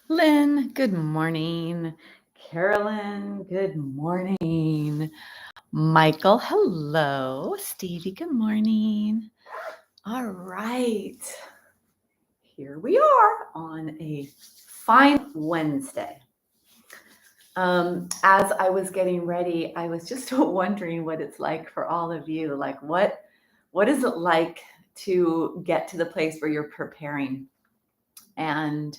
Lynn, good morning. Carolyn, good morning. Michael, hello. Stevie, good morning. All right. Here we are on a fine Wednesday. As I was getting ready, I was just wondering what it's like for all of you. Like, what is it like to get to the place where you're preparing? And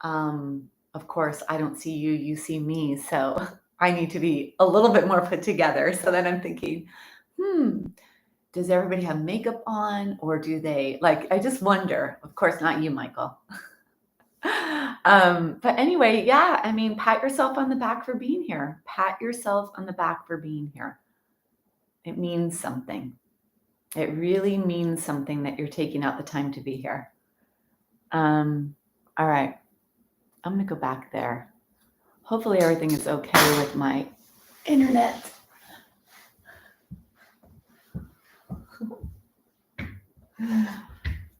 of course, I don't see you, you see me. So I need to be a little bit more put together. So then I'm thinking, hmm, does everybody have makeup on or do they like, I just wonder, of course, not you, Michael. But anyway, yeah, I mean, pat yourself on the back for being here. Pat yourself on the back for being here. It means something. It really means something that you're taking out the time to be here. All right, I'm going to go back there. Hopefully everything is okay with my internet.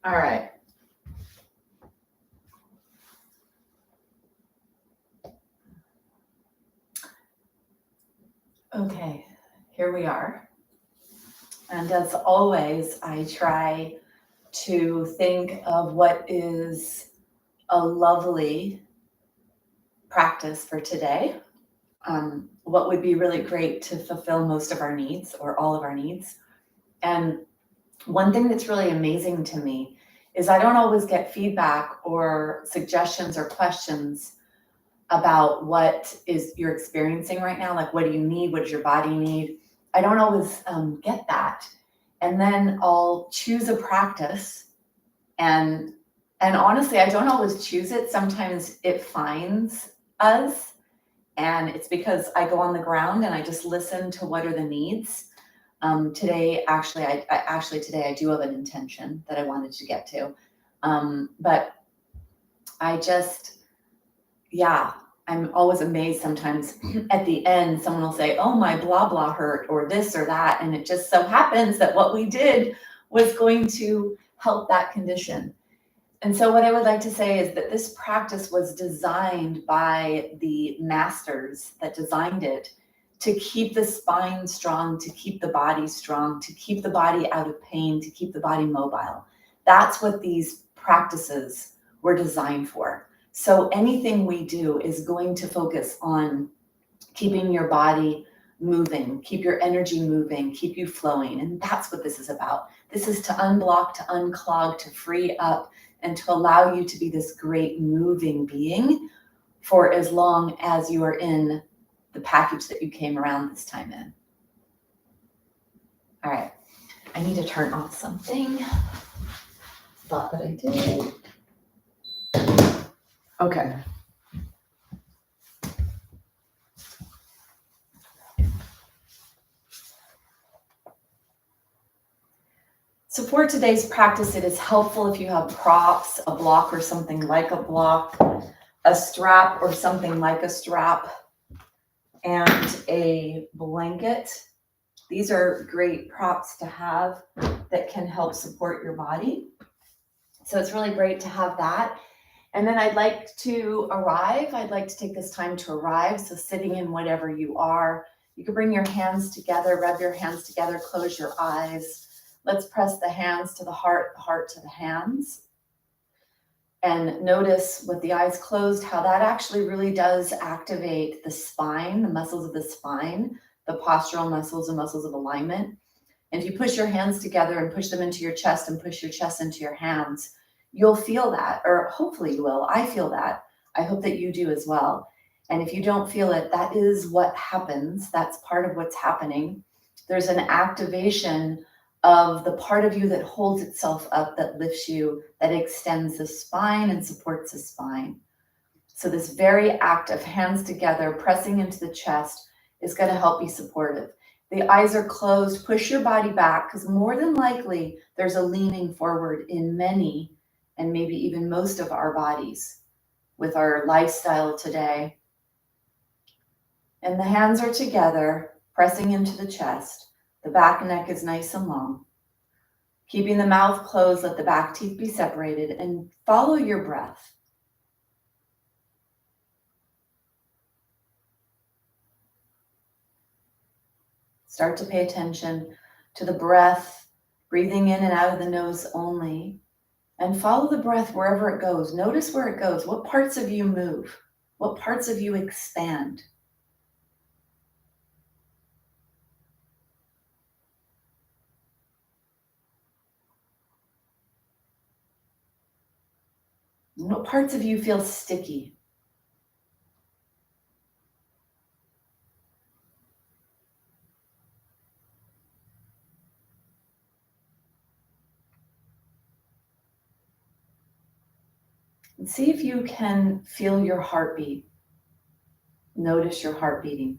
All right. Okay, here we are. And as always, I try to think of what is a lovely practice for today. What would be really great to fulfill most of our needs or all of our needs. And one thing that's really amazing to me is I don't always get feedback or suggestions or questions about what is you're experiencing right now. Like, what do you need? What does your body need? I don't always get that. And then I'll choose a practice and honestly, I don't always choose it. Sometimes it finds us. And it's because I go on the ground and I just listen to what are the needs. Today, actually, today I do have an intention that I wanted to get to. But I just, yeah, I'm always amazed sometimes at the end, someone will say, oh, my blah, blah hurt or this or that. And it just so happens that what we did was going to help that condition. And so what I would like to say is that this practice was designed by the masters that designed it to keep the spine strong, to keep the body strong, to keep the body out of pain, to keep the body mobile. That's what these practices were designed for. So anything we do is going to focus on keeping your body moving, keep your energy moving, keep you flowing. And that's what this is about. This is to unblock, to unclog, to free up, and to allow you to be this great moving being for as long as you are in the package that you came around this time in. All right, I need to turn off something. Thought that I did. Okay. So for today's practice, it is helpful if you have props, a block or something like a block, a strap or something like a strap, and a blanket. These are great props to have that can help support your body. So it's really great to have that. And then I'd like to take this time to arrive. So sitting in whatever you are, you can bring your hands together, rub your hands together, close your eyes. Let's press the hands to the heart to the hands. And notice with the eyes closed, how that actually really does activate the spine, the muscles of the spine, the postural muscles and muscles of alignment. And if you push your hands together and push them into your chest and push your chest into your hands, you'll feel that, or hopefully you will. I feel that. I hope that you do as well. And if you don't feel it, that is what happens. That's part of what's happening. There's an activation of the part of you that holds itself up, that lifts you, that extends the spine and supports the spine. So this very act of hands together, pressing into the chest, is going to help be supportive. The eyes are closed. Push your body back, because more than likely there's a leaning forward in many and maybe even most of our bodies with our lifestyle today. And the hands are together, pressing into the chest. The back neck is nice and long. Keeping the mouth closed, let the back teeth be separated, and follow your breath. Start to pay attention to the breath, breathing in and out of the nose only, and follow the breath wherever it goes. Notice where it goes. What parts of you move? What parts of you expand? What parts of you feel sticky? And see if you can feel your heartbeat. Notice your heart beating.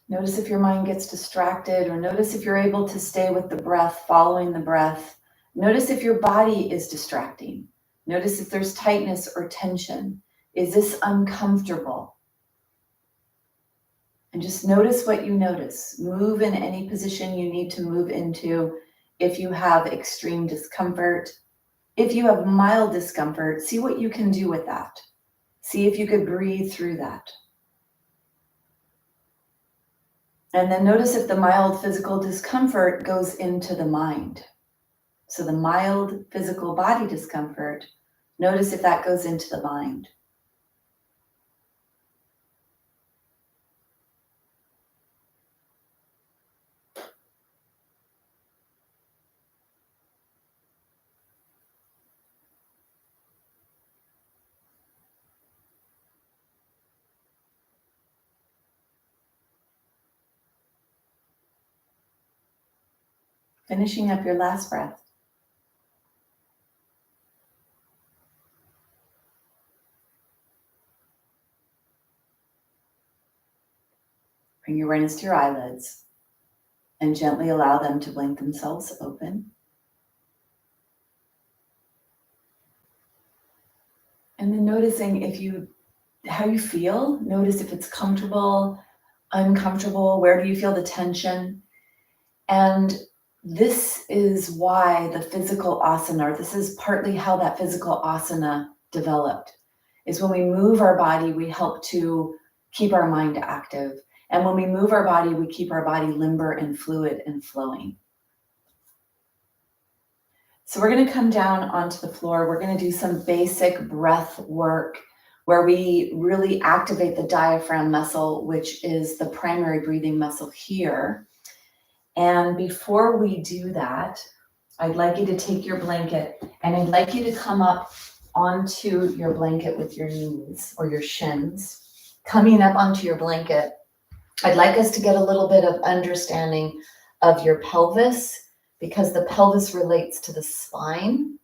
Notice if your mind gets distracted, or notice if you're able to stay with the breath, following the breath. Notice if your body is distracting. Notice if there's tightness or tension. Is this uncomfortable? And just notice what you notice. Move in any position you need to move into. If you have extreme discomfort, if you have mild discomfort, see what you can do with that. See if you could breathe through that. And then notice if the mild physical discomfort goes into the mind. So the mild physical body discomfort, notice if that goes into the mind. Finishing up your last breath. Bring your awareness to your eyelids and gently allow them to blink themselves open. And then noticing how you feel. Notice if it's comfortable, uncomfortable, where do you feel the tension? And this is why the physical asana, or this is partly how that physical asana developed, is when we move our body, we help to keep our mind active. And when we move our body, we keep our body limber and fluid and flowing. So we're going to come down onto the floor. We're going to do some basic breath work where we really activate the diaphragm muscle, which is the primary breathing muscle here. And before we do that, I'd like you to take your blanket and I'd like you to come up onto your blanket with your knees or your shins. Coming up onto your blanket, I'd like us to get a little bit of understanding of your pelvis, because the pelvis relates to the spine.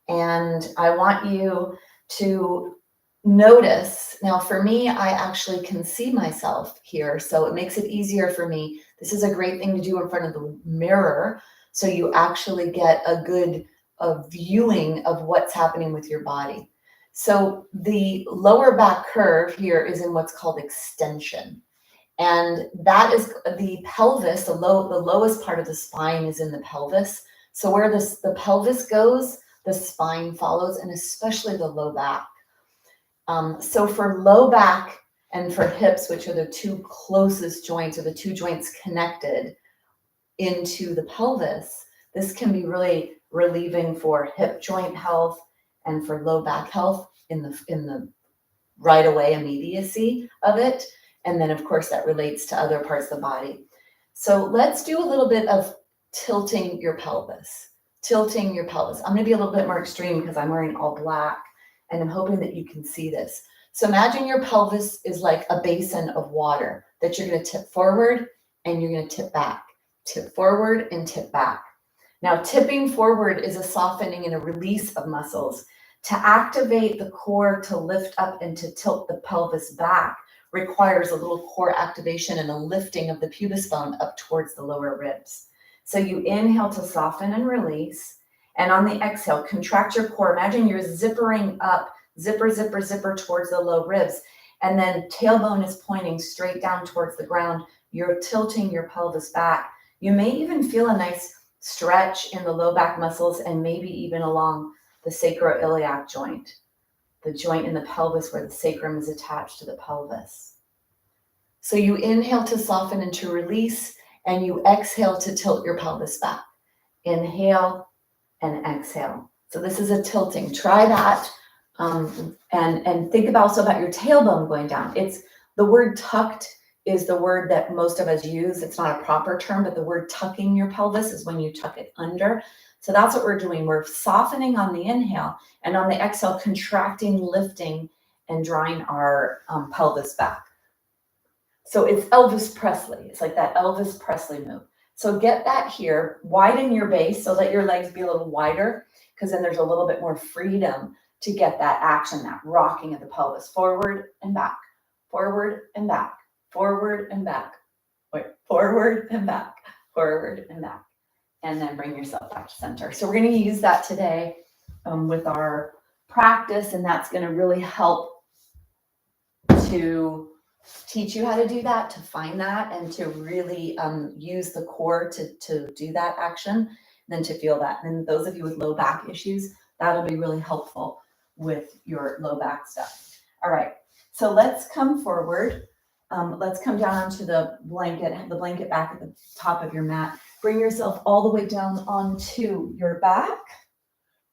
And I want you to notice, now for me, I actually can see myself here, so it makes it easier for me. This is a great thing to do in front of the mirror, so you actually get a good viewing of what's happening with your body. So the lower back curve here is in what's called extension. And that is the pelvis, the lowest part of the spine is in the pelvis. So where the pelvis goes, the spine follows, and especially the low back. So for low back and for hips, which are the two closest joints, or the two joints connected into the pelvis, this can be really relieving for hip joint health and for low back health in the right away immediacy of it. And then, of course, that relates to other parts of the body. So let's do a little bit of tilting your pelvis. Tilting your pelvis. I'm going to be a little bit more extreme because I'm wearing all black, and I'm hoping that you can see this. So imagine your pelvis is like a basin of water that you're going to tip forward and you're going to tip back. Tip forward and tip back. Now, tipping forward is a softening and a release of muscles. To activate the core, to lift up and to tilt the pelvis back, requires a little core activation and a lifting of the pubis bone up towards the lower ribs. So you inhale to soften and release, And on the exhale, contract your core. Imagine you're zippering up, zipper, zipper, zipper towards the low ribs. And then tailbone is pointing straight down towards the ground. You're tilting your pelvis back. You may even feel a nice stretch in the low back muscles and maybe even along the sacroiliac joint, the joint in the pelvis where the sacrum is attached to the pelvis. So you inhale to soften and to release, and you exhale to tilt your pelvis back. Inhale and exhale. So this is a tilting. Try that. And think also about your tailbone going down. It's the word tucked is the word that most of us use. It's not a proper term, but the word tucking your pelvis is when you tuck it under. So that's what we're doing. We're softening on the inhale, and on the exhale, contracting, lifting, and drawing our pelvis back. So it's Elvis Presley. It's like that Elvis Presley move. So get that here, widen your base so that your legs be a little wider, because then there's a little bit more freedom to get that action, that rocking of the pelvis, forward and back, forward and back, forward and back, forward and back, forward and back, and then bring yourself back to center. So we're going to use that today with our practice, and that's going to really help to teach you how to do that, to find that, and to really use the core to do that action, and then to feel that. And those of you with low back issues, that'll be really helpful with your low back stuff. All right, so let's come forward. Let's come down onto the blanket, have the blanket back at the top of your mat. Bring yourself all the way down onto your back.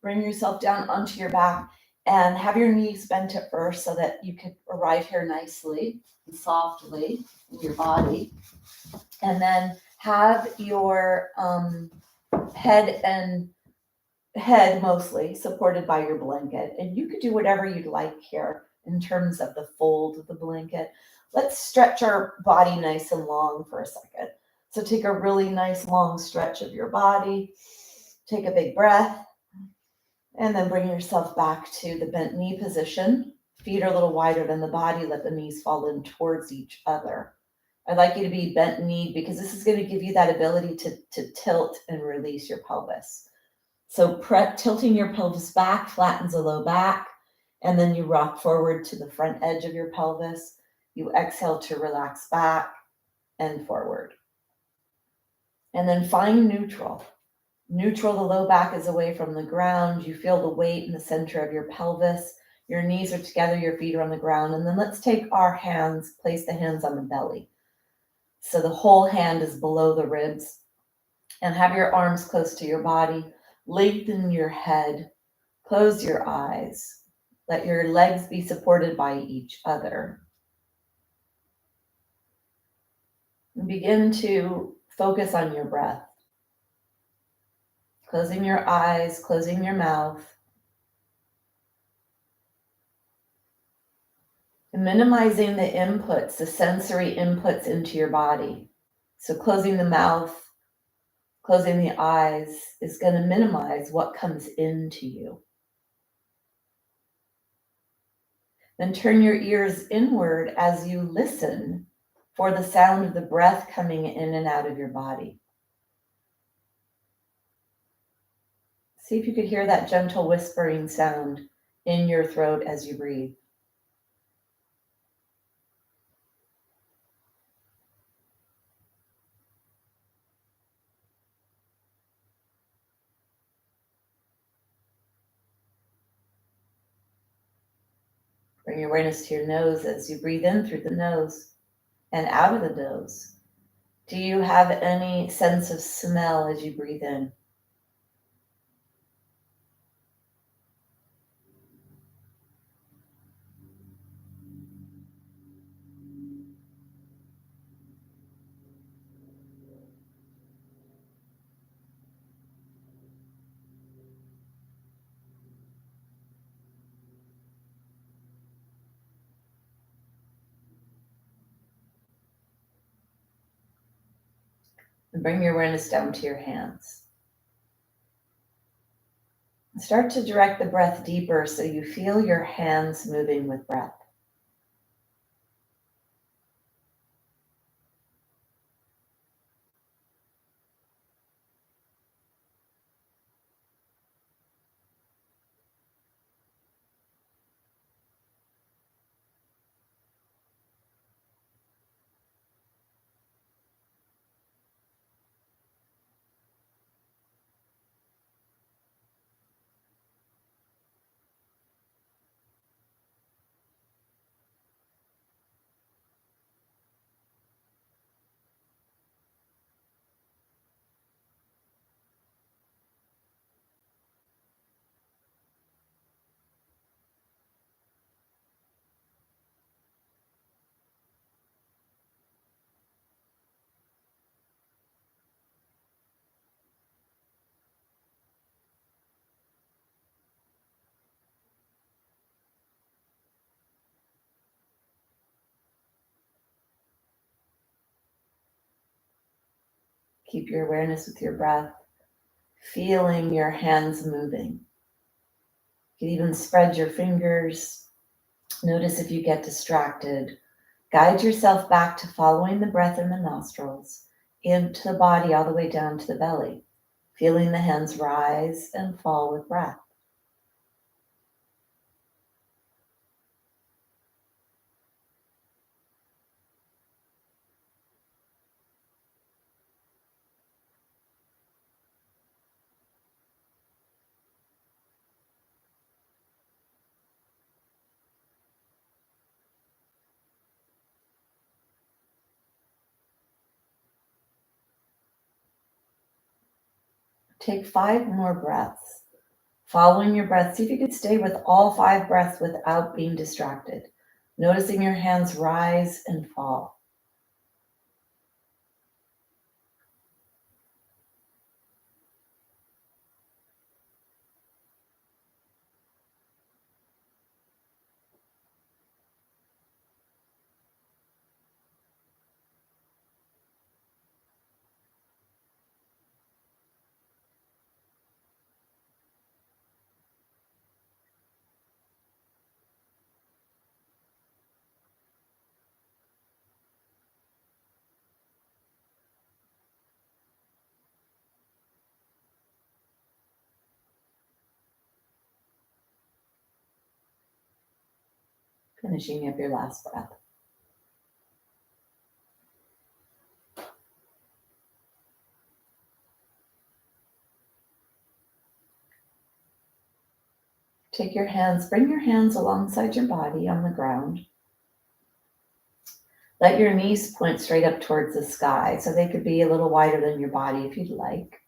Bring yourself down onto your back and have your knees bent at first so that you can arrive here nicely and softly in your body. And then have your head mostly supported by your blanket. And you could do whatever you'd like here in terms of the fold of the blanket. Let's stretch our body nice and long for a second. So take a really nice long stretch of your body. Take a big breath. And then bring yourself back to the bent knee position. Feet are a little wider than the body. Let the knees fall in towards each other. I'd like you to be bent kneed because this is going to give you that ability to tilt and release your pelvis. So tilting your pelvis back flattens the low back, and then you rock forward to the front edge of your pelvis. You exhale to relax back and forward. And then find neutral. Neutral, the low back is away from the ground. You feel the weight in the center of your pelvis. Your knees are together, your feet are on the ground. And then let's take our hands, place the hands on the belly. So the whole hand is below the ribs. And have your arms close to your body. Lengthen your head. Close your eyes. Let your legs be supported by each other. And begin to focus on your breath. Closing your eyes, closing your mouth. And minimizing the inputs, the sensory inputs into your body. So closing the mouth, closing the eyes is going to minimize what comes into you. Then turn your ears inward as you listen for the sound of the breath coming in and out of your body. See if you could hear that gentle whispering sound in your throat as you breathe. Bring your awareness to your nose as you breathe in through the nose and out of the nose. Do you have any sense of smell as you breathe in? And bring your awareness down to your hands. And start to direct the breath deeper so you feel your hands moving with breath. Keep your awareness with your breath, feeling your hands moving. You can even spread your fingers. Notice if you get distracted. Guide yourself back to following the breath in the nostrils, into the body all the way down to the belly, feeling the hands rise and fall with breath. Take 5 more breaths. Following your breath, see if you could stay with all 5 breaths without being distracted. Noticing your hands rise and fall. Finishing up your last breath. Take your hands, bring your hands alongside your body on the ground. Let your knees point straight up towards the sky, so they could be a little wider than your body if you'd like.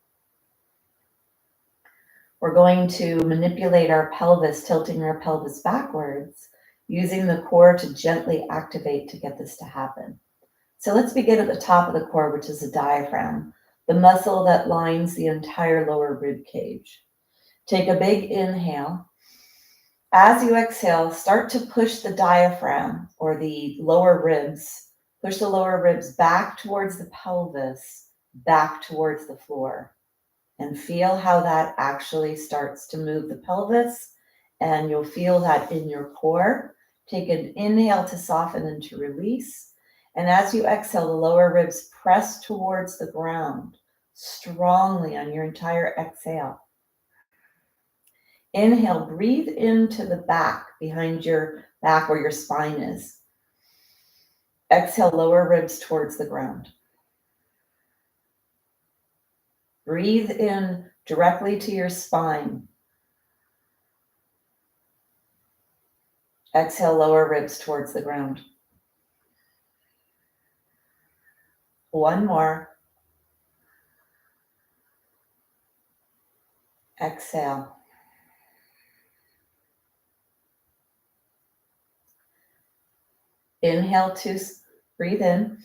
We're going to manipulate our pelvis, tilting our pelvis backwards, using the core to gently activate to get this to happen. So let's begin at the top of the core, which is the diaphragm, the muscle that lines the entire lower rib cage. Take a big inhale. As you exhale, start to push the diaphragm or the lower ribs, push the lower ribs back towards the pelvis, back towards the floor. And feel how that actually starts to move the pelvis. And you'll feel that in your core. Take an inhale to soften and to release. And as you exhale, the lower ribs press towards the ground strongly on your entire exhale. Inhale, breathe into the back, behind your back where your spine is. Exhale, lower ribs towards the ground. Breathe in directly to your spine. Exhale, lower ribs towards the ground. One more. Exhale. Inhale to breathe in.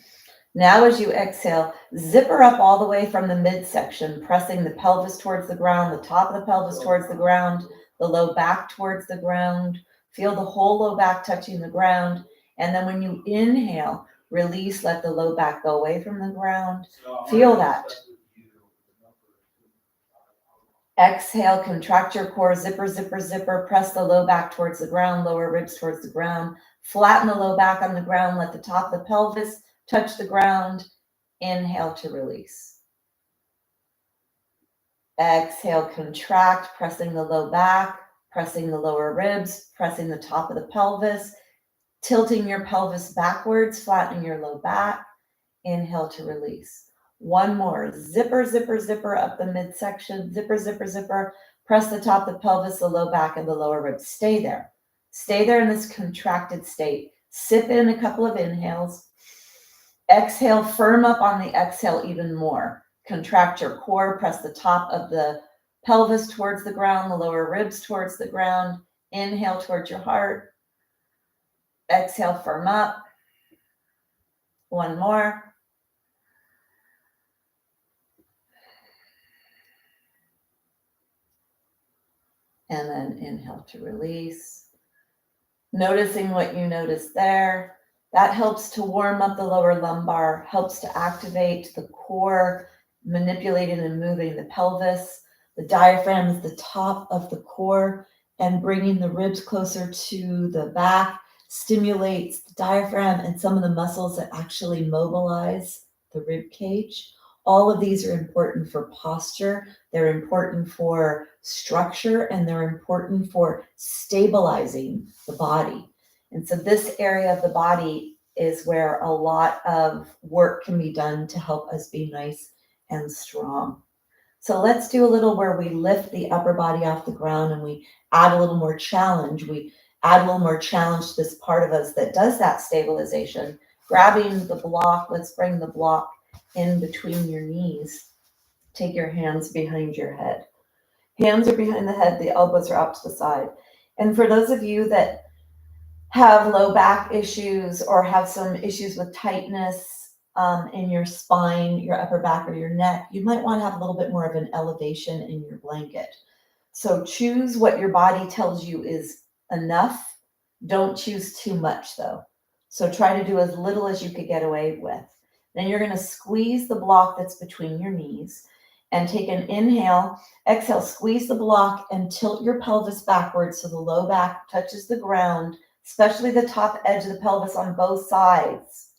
Now as you exhale, zipper up all the way from the midsection, pressing the pelvis towards the ground, the top of the pelvis towards the ground, the low back towards the ground. Feel the whole low back touching the ground. And then when you inhale, release, let the low back go away from the ground. Feel that. Exhale, contract your core, zipper, zipper, zipper. Press the low back towards the ground, lower ribs towards the ground. Flatten the low back on the ground. Let the top of the pelvis touch the ground. Inhale to release. Exhale, contract, pressing the low back, pressing the lower ribs, pressing the top of the pelvis, tilting your pelvis backwards, flattening your low back. Inhale to release. One more. Zipper, zipper, zipper up the midsection. Zipper, zipper, zipper. Press the top of the pelvis, the low back, and the lower ribs. Stay there. Stay there in this contracted state. Sip in a couple of inhales. Exhale, firm up on the exhale even more. Contract your core. Press the top of the pelvis towards the ground, the lower ribs towards the ground. Inhale towards your heart. Exhale, firm up. One more. And then inhale to release. Noticing what you notice there. That helps to warm up the lower lumbar, helps to activate the core manipulating and moving the pelvis. The diaphragm is the top of the core, and bringing the ribs closer to the back stimulates the diaphragm and some of the muscles that actually mobilize the rib cage. All of these are important for posture, they're important for structure, and they're important for stabilizing the body. And so this area of the body is where a lot of work can be done to help us be nice and strong. So let's do a little where we lift the upper body off the ground and we add a little more challenge. We add a little more challenge to this part of us that does that stabilization. Grabbing the block, let's bring the block in between your knees. Take your hands behind your head. Hands are behind the head, the elbows are out to the side. And for those of you that have low back issues or have some issues with tightness in your spine, your upper back, or your neck, you might want to have a little bit more of an elevation in your blanket. So choose what your body tells you is enough. Don't choose too much though. So try to do as little as you could get away with. Then you're going to squeeze the block that's between your knees and take an inhale, exhale, squeeze the block and tilt your pelvis backwards so the low back touches the ground, especially the top edge of the pelvis on both sides.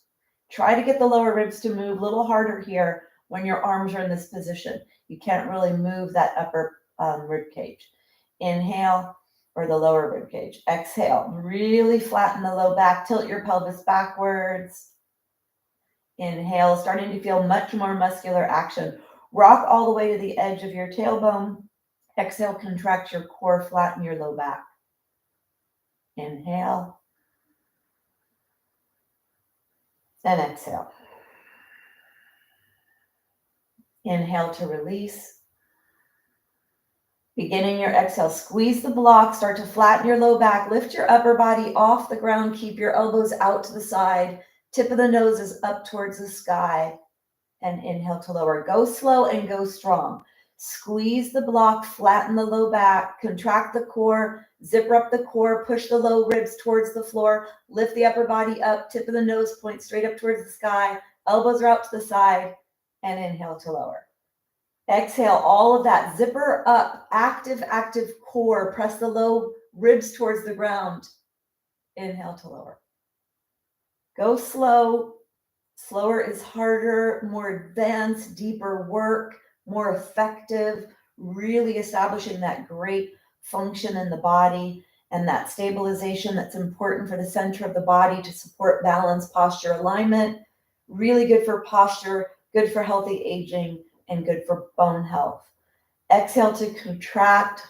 Try to get the lower ribs to move a little harder here when your arms are in this position. You can't really move that upper rib cage. Inhale, or the lower rib cage. Exhale, really flatten the low back, tilt your pelvis backwards. Inhale, starting to feel much more muscular action. Rock all the way to the edge of your tailbone. Exhale, contract your core, flatten your low back. Inhale. And exhale. Inhale to release. Beginning your exhale, squeeze the block, start to flatten your low back, lift your upper body off the ground, keep your elbows out to the side, tip of the nose is up towards the sky, and inhale to lower. Go slow and go strong. Squeeze the block, flatten the low back, contract the core, zipper up the core, push the low ribs towards the floor, lift the upper body up, tip of the nose point straight up towards the sky, elbows are out to the side, and inhale to lower. Exhale, all of that, zipper up, active core, press the low ribs towards the ground. Inhale to lower. Go slow. Slower is harder, more advanced, deeper work, more effective, really establishing that great function in the body and that stabilization that's important for the center of the body to support balance, posture, alignment. Really good for posture, good for healthy aging, and good for bone health. Exhale to contract.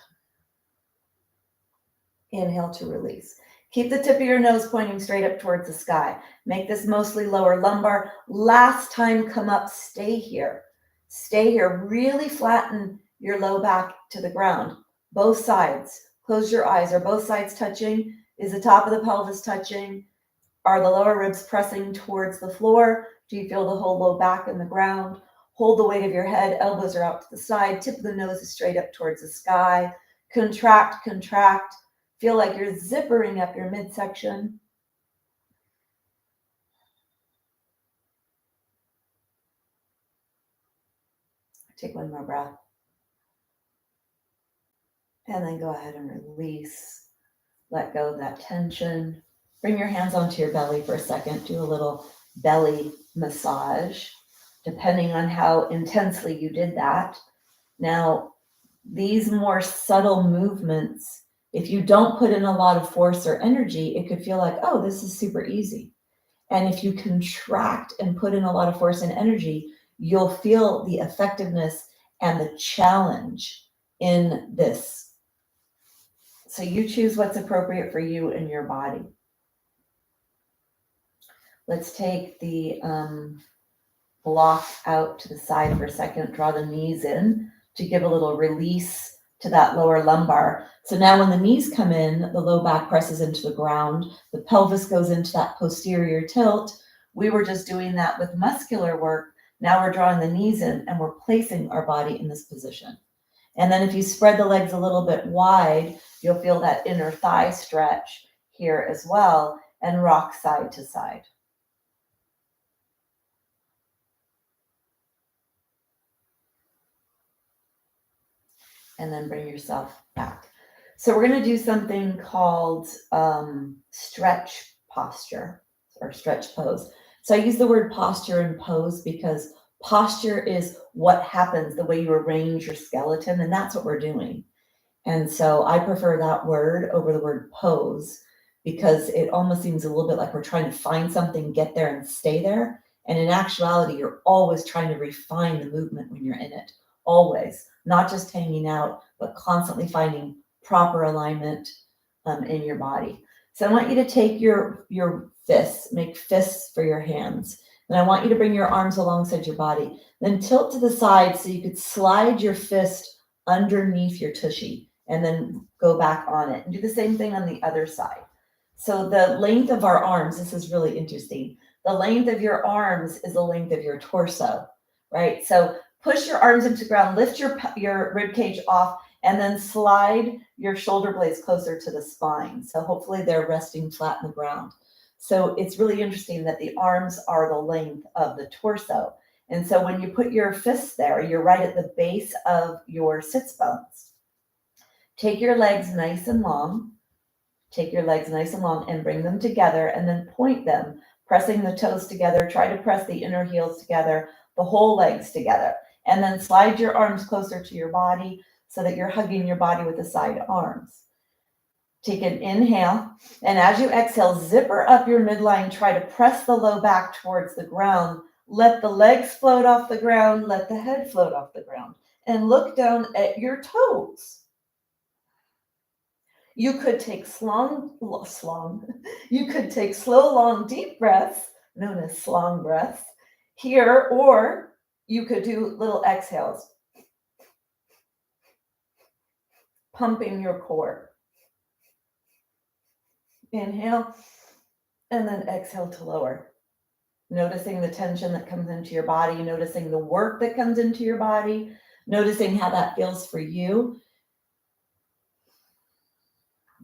Inhale to release. Keep the tip of your nose pointing straight up towards the sky. Make this mostly lower lumbar. Last time come up, stay here. Stay here. Really flatten your low back to the ground. Both sides. Close your eyes. Are both sides touching? Is the top of the pelvis touching? Are the lower ribs pressing towards the floor? Do you feel the whole low back in the ground? Hold the weight of your head. Elbows are out to the side. Tip of the nose is straight up towards the sky. Contract, contract. Feel like you're zippering up your midsection. Take one more breath. And then go ahead and release. Let go of that tension. Bring your hands onto your belly for a second. Do a little belly massage, depending on how intensely you did that. Now, these more subtle movements, if you don't put in a lot of force or energy, it could feel like, oh, this is super easy. And if you contract and put in a lot of force and energy, you'll feel the effectiveness and the challenge in this. So you choose what's appropriate for you and your body. Let's take the block out to the side for a second, draw the knees in to give a little release to that lower lumbar. So now when the knees come in, the low back presses into the ground, the pelvis goes into that posterior tilt. We were just doing that with muscular work. Now we're drawing the knees in and we're placing our body in this position. And then if you spread the legs a little bit wide, you'll feel that inner thigh stretch here as well, and rock side to side. and then bring yourself back. So we're going to do something called stretch posture or stretch pose. So I use the word posture and pose because posture is what happens, the way you arrange your skeleton, and that's what we're doing. And so I prefer that word over the word pose because it almost seems a little bit like we're trying to find something, get there, and stay there. And in actuality, you're always trying to refine the movement when you're in it. Always, not just hanging out, but constantly finding proper alignment in your body. So I want you to take your fists, make fists for your hands. And I want you to bring your arms alongside your body. Then tilt to the side so you could slide your fist underneath your tushy and then go back on it. And do the same thing on the other side. So the length of our arms, this is really interesting. The length of your arms is the length of your torso, right? So push your arms into the ground, lift your rib cage off, and then slide your shoulder blades closer to the spine. So hopefully they're resting flat in the ground. So it's really interesting that the arms are the length of the torso. And so when you put your fists there, you're right at the base of your sits bones. Take your legs nice and long. Take your legs nice and long and bring them together and then point them, pressing the toes together. Try to press the inner heels together, the whole legs together. And then slide your arms closer to your body so that you're hugging your body with the side arms. Take an inhale, and as you exhale, zipper up your midline. Try to press the low back towards the ground. Let the legs float off the ground. Let the head float off the ground. And look down at your toes. You could take you could take slow, long, deep breaths, known as slong breaths, here, or you could do little exhales, pumping your core. Inhale, and then exhale to lower. Noticing the tension that comes into your body, noticing the work that comes into your body, noticing how that feels for you.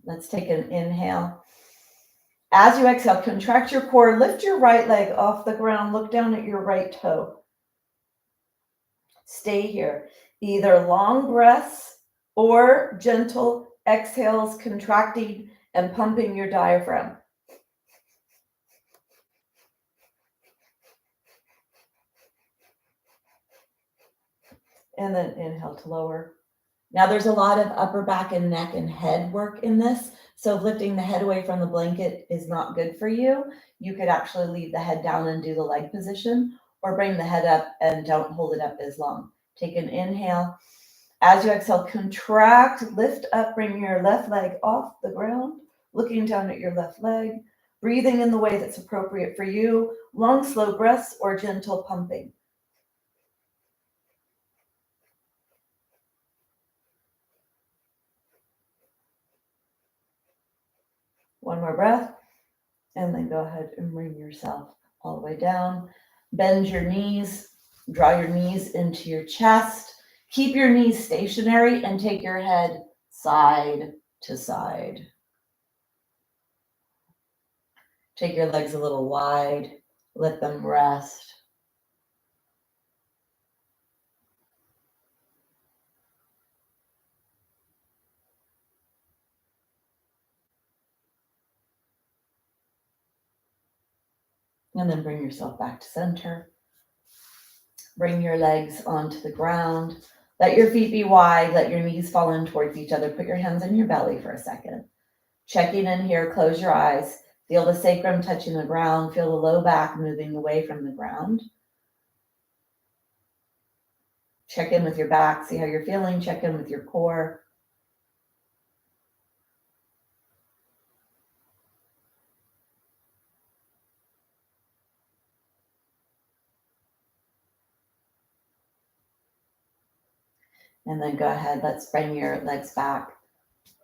Let's take an inhale. As you exhale, contract your core, lift your right leg off the ground, look down at your right toe. Stay here. Either long breaths or gentle exhales, contracting and pumping your diaphragm. And then inhale to lower. Now there's a lot of upper back and neck and head work in this. So if lifting the head away from the blanket is not good for you, you could actually leave the head down and do the leg position, or bring the head up and don't hold it up as long. Take an inhale. As you exhale, contract, lift up, bring your left leg off the ground, looking down at your left leg, breathing in the way that's appropriate for you, long, slow breaths or gentle pumping. One more breath, and then go ahead and bring yourself all the way down. Bend your knees, draw your knees into your chest. Keep your knees stationary and take your head side to side. Take your legs a little wide, let them rest. And then bring yourself back to center. Bring your legs onto the ground. Let your feet be wide. Let your knees fall in towards each other. Put your hands on your belly for a second. Checking in here, close your eyes. Feel the sacrum touching the ground. Feel the low back moving away from the ground. Check in with your back. See how you're feeling. Check in with your core. And then go ahead, let's bring your legs back.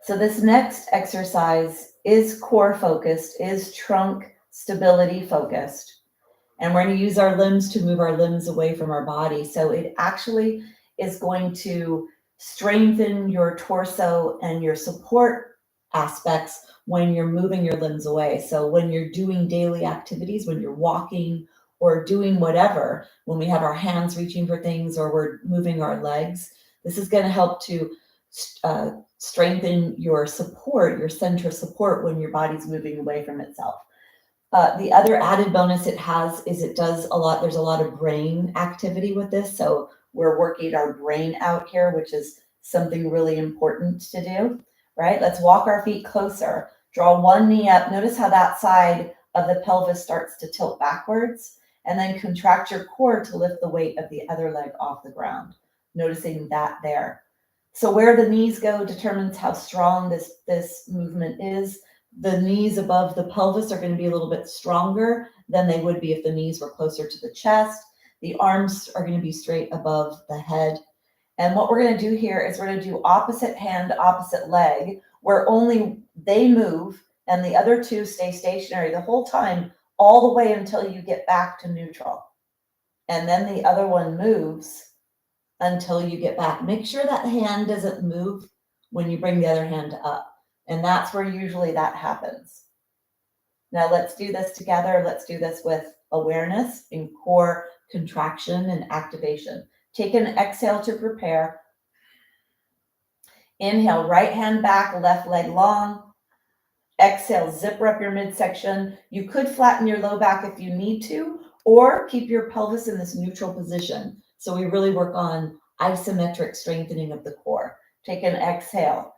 So this next exercise is core focused, is trunk stability focused. And we're going to use our limbs to move our limbs away from our body. So it actually is going to strengthen your torso and your support aspects when you're moving your limbs away. So when you're doing daily activities, when you're walking or doing whatever, when we have our hands reaching for things or we're moving our legs, this is going to help to strengthen your support, your center support when your body's moving away from itself. The other added bonus it has is it does a lot, there's a lot of brain activity with this. So we're working our brain out here, which is something really important to do, right? Let's walk our feet closer. Draw one knee up. Notice how that side of the pelvis starts to tilt backwards, and then contract your core to lift the weight of the other leg off the ground. Noticing that there. So where the knees go determines how strong this movement is. The knees above the pelvis are going to be a little bit stronger than they would be if the knees were closer to the chest. The arms are going to be straight above the head. And what we're going to do here is we're going to do opposite hand, opposite leg, where only they move and the other two stay stationary the whole time, all the way until you get back to neutral. And then the other one moves until you get back. Make sure that hand doesn't move when you bring the other hand up. And that's where usually that happens. Now let's do this together. Let's do this with awareness in core contraction and activation. Take an exhale to prepare. Inhale, right hand back, left leg long. Exhale, zipper up your midsection. You could flatten your low back if you need to, or keep your pelvis in this neutral position. So we really work on isometric strengthening of the core. Take an exhale.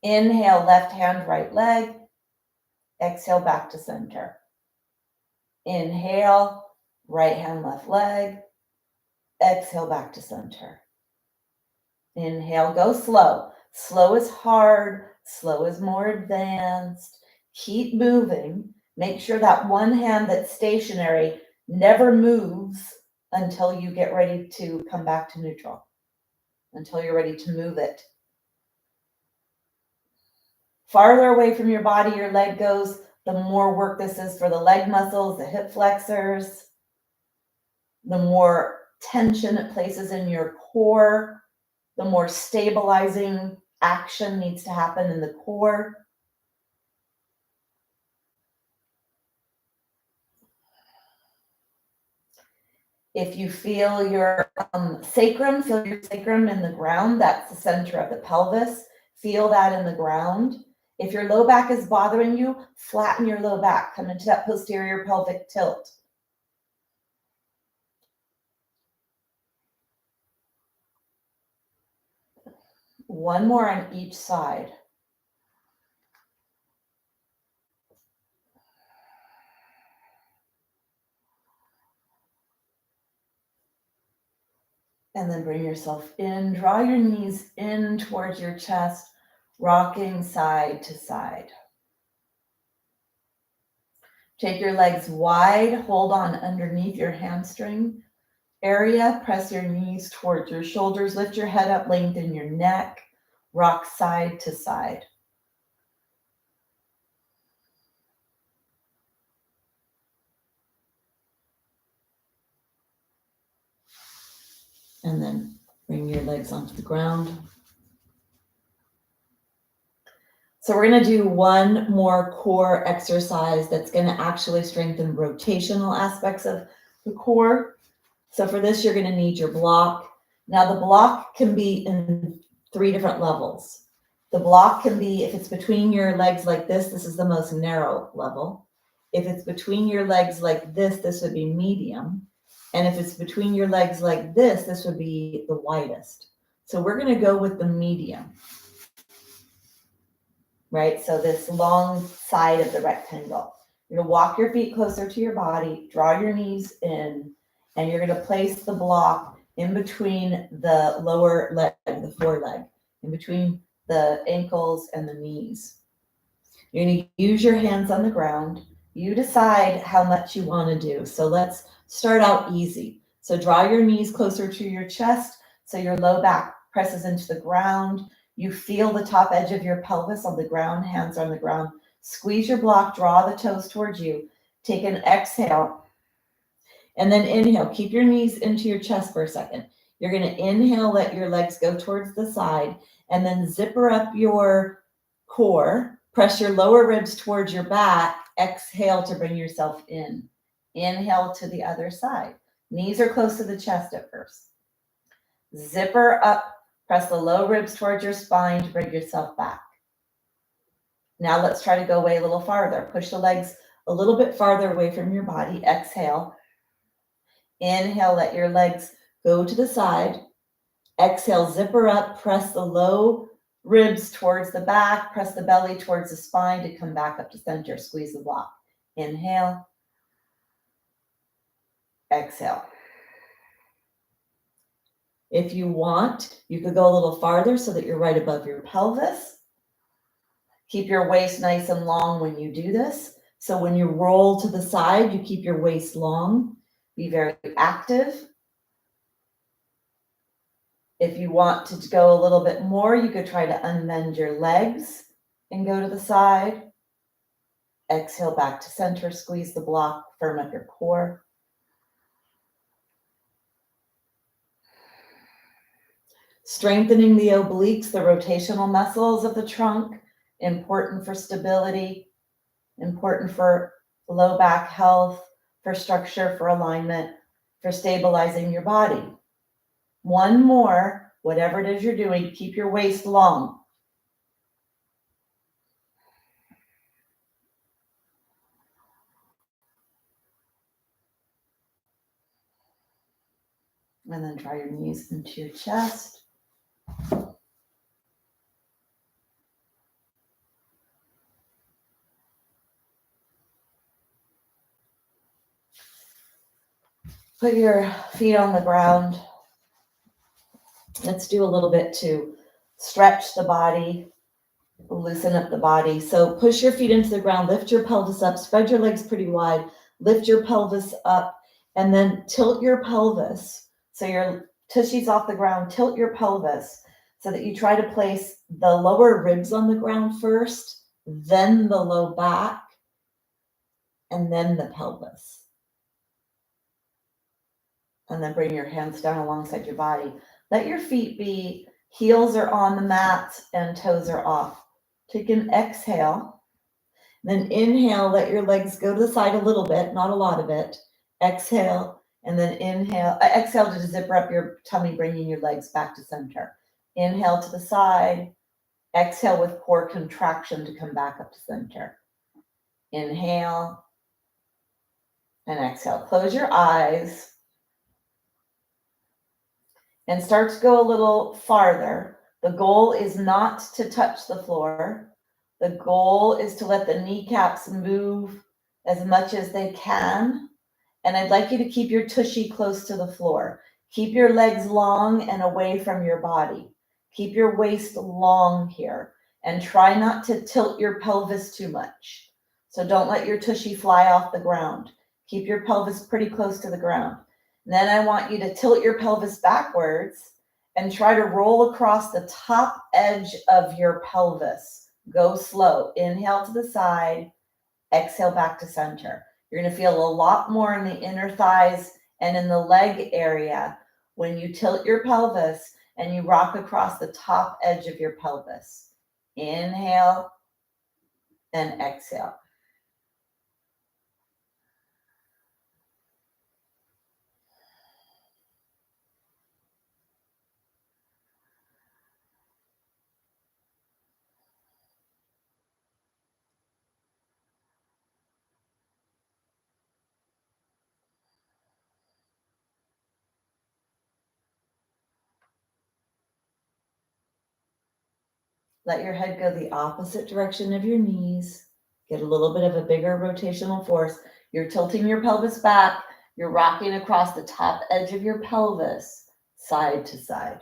Inhale, left hand, right leg. Exhale, back to center. Inhale, right hand, left leg. Exhale, back to center. Inhale, go slow. Slow is hard. Slow is more advanced. Keep moving. Make sure that one hand that's stationary never moves until you get ready to come back to neutral, until you're ready to move it. Farther away from your body your leg goes, the more work this is for the leg muscles, the hip flexors, the more tension it places in your core, the more stabilizing action needs to happen in the core. If you feel your sacrum in the ground, that's the center of the pelvis. Feel that in the ground. If your low back is bothering you, flatten your low back. Come into that posterior pelvic tilt. One more on each side. And then bring yourself in. Draw your knees in towards your chest, rocking side to side. Take your legs wide, hold on underneath your hamstring area, press your knees towards your shoulders, lift your head up, lengthen your neck, rock side to side. And then bring your legs onto the ground. So we're going to do one more core exercise that's going to actually strengthen rotational aspects of the core. So for this, you're going to need your block. Now the block can be in 3 different levels. The block can be, if it's between your legs like this is the most narrow level. If it's between your legs like this would be medium. And if it's between your legs like this would be the widest. So we're going to go with the medium. Right? So this long side of the rectangle. You're going to walk your feet closer to your body, draw your knees in, and you're going to place the block in between the lower leg, the foreleg, in between the ankles and the knees. You're going to use your hands on the ground. You decide how much you want to do. So let's start out easy. So draw your knees closer to your chest so your low back presses into the ground. You feel the top edge of your pelvis on the ground, hands on the ground. Squeeze your block, draw the toes towards you. Take an exhale. And then inhale. Keep your knees into your chest for a second. You're going to inhale, let your legs go towards the side, and then zipper up your core. Press your lower ribs towards your back. Exhale to bring yourself in. Inhale to the other side. Knees are close to the chest at first. Zipper up Press the low ribs towards your spine to bring yourself back. Now let's try to go away a little farther. Push the legs a little bit farther away from your body. Exhale. Inhale, let your legs go to the side. Exhale, zipper up, press the low ribs towards the back, press the belly towards the spine to come back up to center. Squeeze the block. Inhale. Exhale. If you want, you could go a little farther so that you're right above your pelvis. Keep your waist nice and long when you do this. So when you roll to the side, you keep your waist long. Be very active. If you want to go a little bit more, you could try to unbend your legs and go to the side. Exhale back to center, squeeze the block, firm up your core. Strengthening the obliques, the rotational muscles of the trunk, important for stability, important for low back health, for structure, for alignment, for stabilizing your body. One more, whatever it is you're doing, keep your waist long. And then draw your knees into your chest. Put your feet on the ground. Let's do a little bit to stretch the body, loosen up the body. So push your feet into the ground, lift your pelvis up, spread your legs pretty wide, lift your pelvis up, and then tilt your pelvis. So your tushy's off the ground, tilt your pelvis so that you try to place the lower ribs on the ground first, then the low back, and then the pelvis. And then bring your hands down alongside your body. Let your feet be, heels are on the mat and toes are off. Take an exhale. Then inhale, let your legs go to the side a little bit, not a lot of it. Exhale, and then inhale. Exhale to zipper up your tummy, bringing your legs back to center. Inhale to the side. Exhale with core contraction to come back up to center. Inhale and exhale. Close your eyes. And start to go a little farther. The goal is not to touch the floor. The goal is to let the kneecaps move as much as they can. And I'd like you to keep your tushy close to the floor. Keep your legs long and away from your body. Keep your waist long here. And try not to tilt your pelvis too much. So don't let your tushy fly off the ground. Keep your pelvis pretty close to the ground. Then I want you to tilt your pelvis backwards and try to roll across the top edge of your pelvis. Go slow. Inhale to the side, exhale back to center. You're going to feel a lot more in the inner thighs and in the leg area when you tilt your pelvis and you rock across the top edge of your pelvis. Inhale and exhale. Let your head go the opposite direction of your knees. Get a little bit of a bigger rotational force. You're tilting your pelvis back. You're rocking across the top edge of your pelvis, side to side.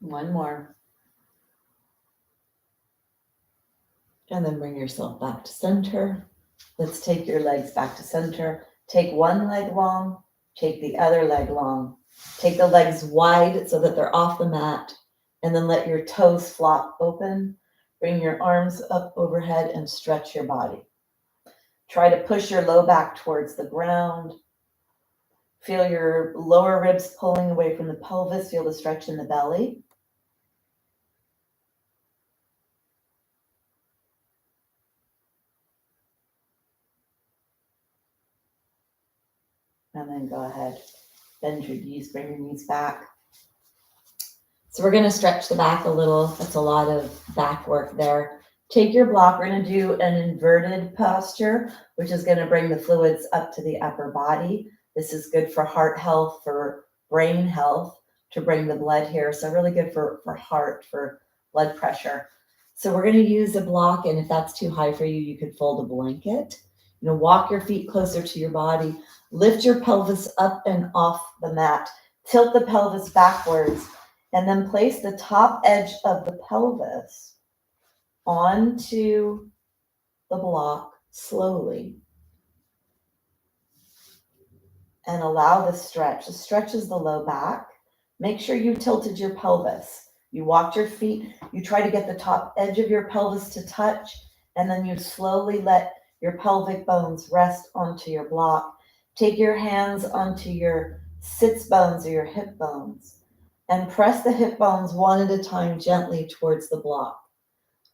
One more. And then bring yourself back to center. Let's take your legs back to center. Take one leg long, take the other leg long. Take the legs wide so that they're off the mat, and then let your toes flop open. Bring your arms up overhead and stretch your body. Try to push your low back towards the ground. Feel your lower ribs pulling away from the pelvis. Feel the stretch in the belly. And then go ahead, bend your knees, bring your knees back. So we're gonna stretch the back a little. That's a lot of back work there. Take your block, we're gonna do an inverted posture, which is gonna bring the fluids up to the upper body. This is good for heart health, for brain health, to bring the blood here. So really good for heart, for blood pressure. So we're gonna use a block, and if that's too high for you, you could fold a blanket. Walk your feet closer to your body. Lift your pelvis up and off the mat. Tilt the pelvis backwards, and then place the top edge of the pelvis onto the block slowly. And allow the stretch. The stretch is the low back. Make sure you tilted your pelvis. You walked your feet. You try to get the top edge of your pelvis to touch, and then you slowly let your pelvic bones rest onto your block. Take your hands onto your sits bones or your hip bones and press the hip bones one at a time gently towards the block.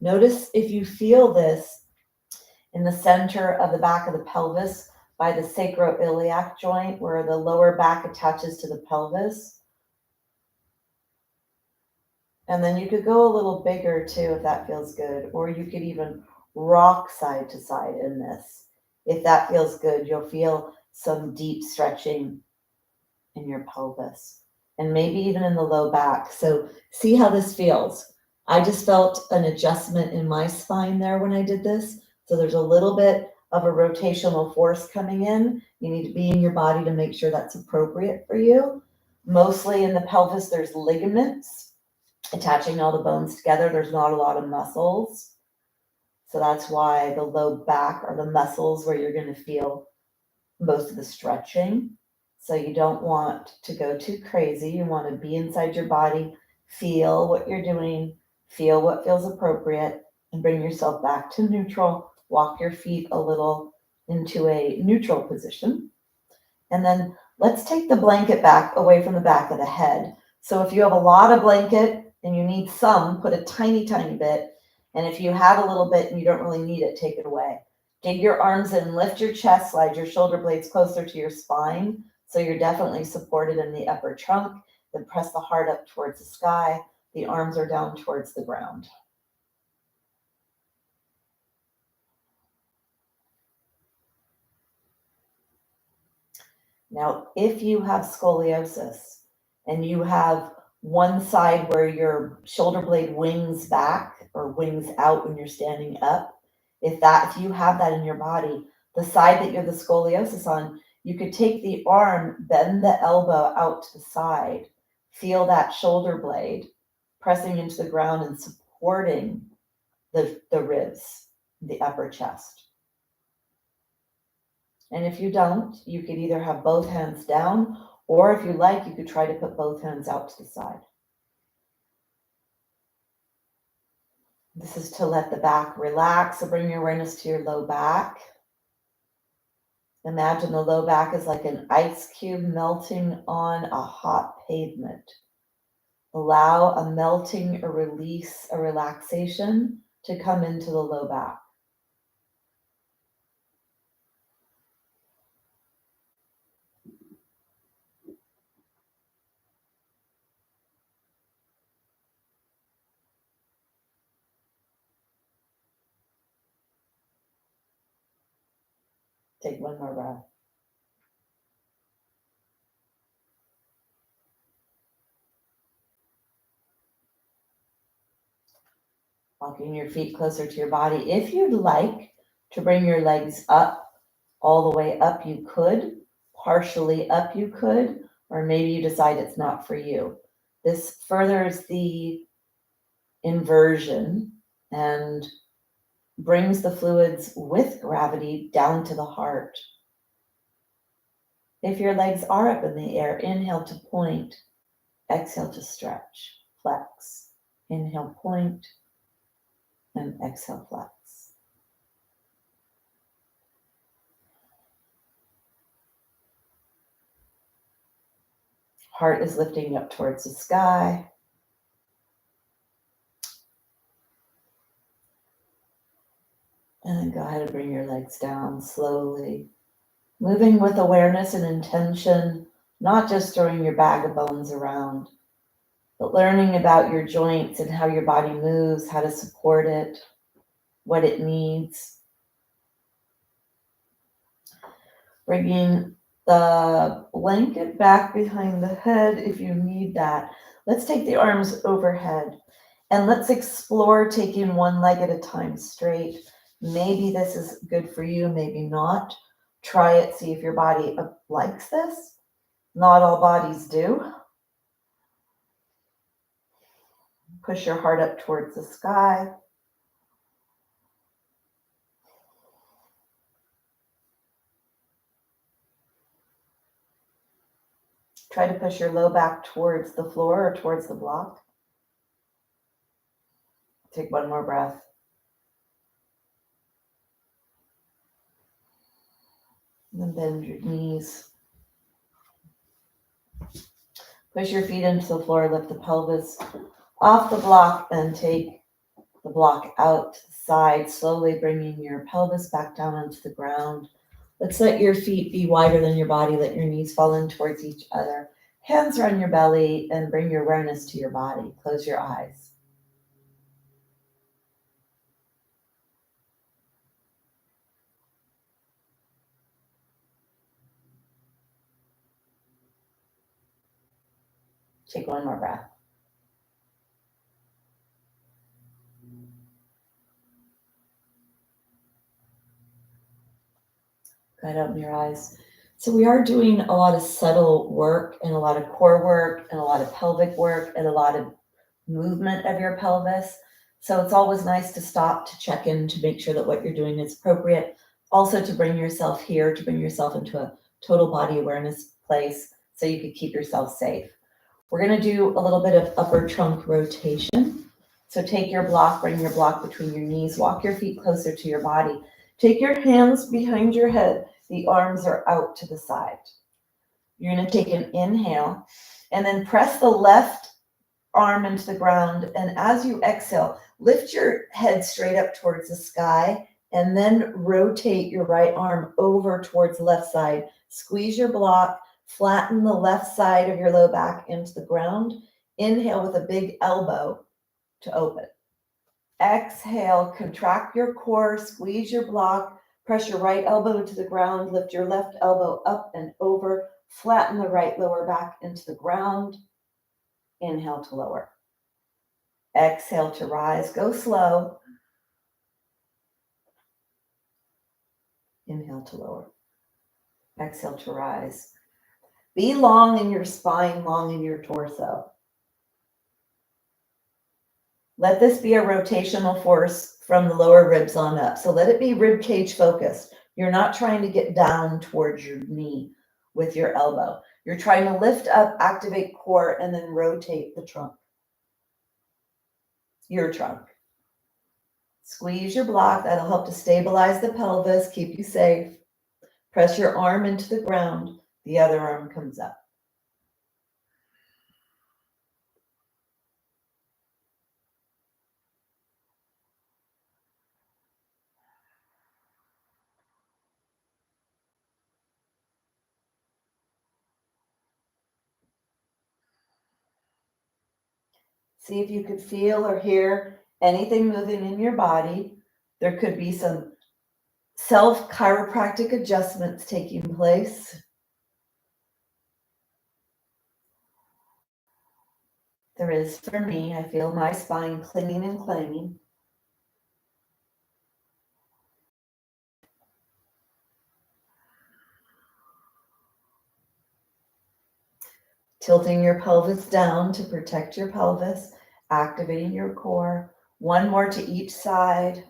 Notice if you feel this in the center of the back of the pelvis by the sacroiliac joint where the lower back attaches to the pelvis. And then you could go a little bigger too if that feels good, or you could even rock side to side in this. If that feels good, you'll feel some deep stretching in your pelvis and maybe even in the low back. So see how this feels. I just felt an adjustment in my spine there when I did this. So there's a little bit of a rotational force coming in. You need to be in your body to make sure that's appropriate for you. Mostly in the pelvis, there's ligaments attaching all the bones together. There's not a lot of muscles. So that's why the low back are the muscles where you're going to feel most of the stretching. So you don't want to go too crazy. You want to be inside your body, feel what you're doing, feel what feels appropriate, and bring yourself back to neutral. Walk your feet a little into a neutral position. And then let's take the blanket back away from the back of the head. So if you have a lot of blanket and you need some, put a tiny, tiny bit. And if you have a little bit and you don't really need it, take it away. Dig your arms in, lift your chest, slide your shoulder blades closer to your spine. So you're definitely supported in the upper trunk. Then press the heart up towards the sky. The arms are down towards the ground. Now, if you have scoliosis and you have one side where your shoulder blade wings back or wings out when you're standing up, if you have that in your body, the side that you have the scoliosis on, you could take the arm, bend the elbow out to the side, feel that shoulder blade pressing into the ground and supporting the ribs, the upper chest. And if you don't, you could either have both hands down, or if you like, you could try to put both hands out to the side. This is to let the back relax. So bring your awareness to your low back. Imagine the low back is like an ice cube melting on a hot pavement. Allow a melting, a release, a relaxation to come into the low back. Take one more breath. Walking your feet closer to your body. If you'd like to bring your legs up, all the way up, you could. Partially up, you could. Or maybe you decide it's not for you. This furthers the inversion and brings the fluids with gravity down to the heart. If your legs are up in the air, inhale to point, exhale to stretch, flex. Inhale, point, and exhale, flex. Heart is lifting up towards the sky. And then go ahead and bring your legs down slowly. Moving with awareness and intention, not just throwing your bag of bones around, but learning about your joints and how your body moves, how to support it, what it needs. Bringing the blanket back behind the head if you need that. Let's take the arms overhead and let's explore taking one leg at a time straight. Maybe this is good for you, maybe not. Try it, see if your body likes this. Not all bodies do. Push your heart up towards the sky. Try to push your low back towards the floor or towards the block. Take one more breath. And then bend your knees. Push your feet into the floor, lift the pelvis off the block, and take the block out to the side, slowly bringing your pelvis back down onto the ground. Let's let your feet be wider than your body. Let your knees fall in towards each other. Hands are on your belly and bring your awareness to your body. Close your eyes. Take one more breath. Go ahead, open your eyes. So we are doing a lot of subtle work and a lot of core work and a lot of pelvic work and a lot of movement of your pelvis. So it's always nice to stop, to check in, to make sure that what you're doing is appropriate. Also to bring yourself here, to bring yourself into a total body awareness place so you could keep yourself safe. We're going to do a little bit of upper trunk rotation. So take your block, bring your block between your knees, walk your feet closer to your body. Take your hands behind your head. The arms are out to the side. You're going to take an inhale and then press the left arm into the ground. And as you exhale, lift your head straight up towards the sky and then rotate your right arm over towards the left side. Squeeze your block, flatten the left side of your low back into the ground. Inhale with a big elbow to open. Exhale, contract your core, squeeze your block, press your right elbow to the ground, lift your left elbow up and over, flatten the right lower back into the ground. Inhale to lower. Exhale to rise. Go slow. Inhale to lower. Exhale to rise. Be long in your spine, long in your torso. Let this be a rotational force from the lower ribs on up. So let it be rib cage focused. You're not trying to get down towards your knee with your elbow. You're trying to lift up, activate core, and then rotate the trunk. Your trunk. Squeeze your block. That'll help to stabilize the pelvis, keep you safe. Press your arm into the ground. The other arm comes up. See if you could feel or hear anything moving in your body. There could be some self-chiropractic adjustments taking place. There is for me. I feel my spine clinging and clanging. Tilting your pelvis down to protect your pelvis, activating your core. One more to each side.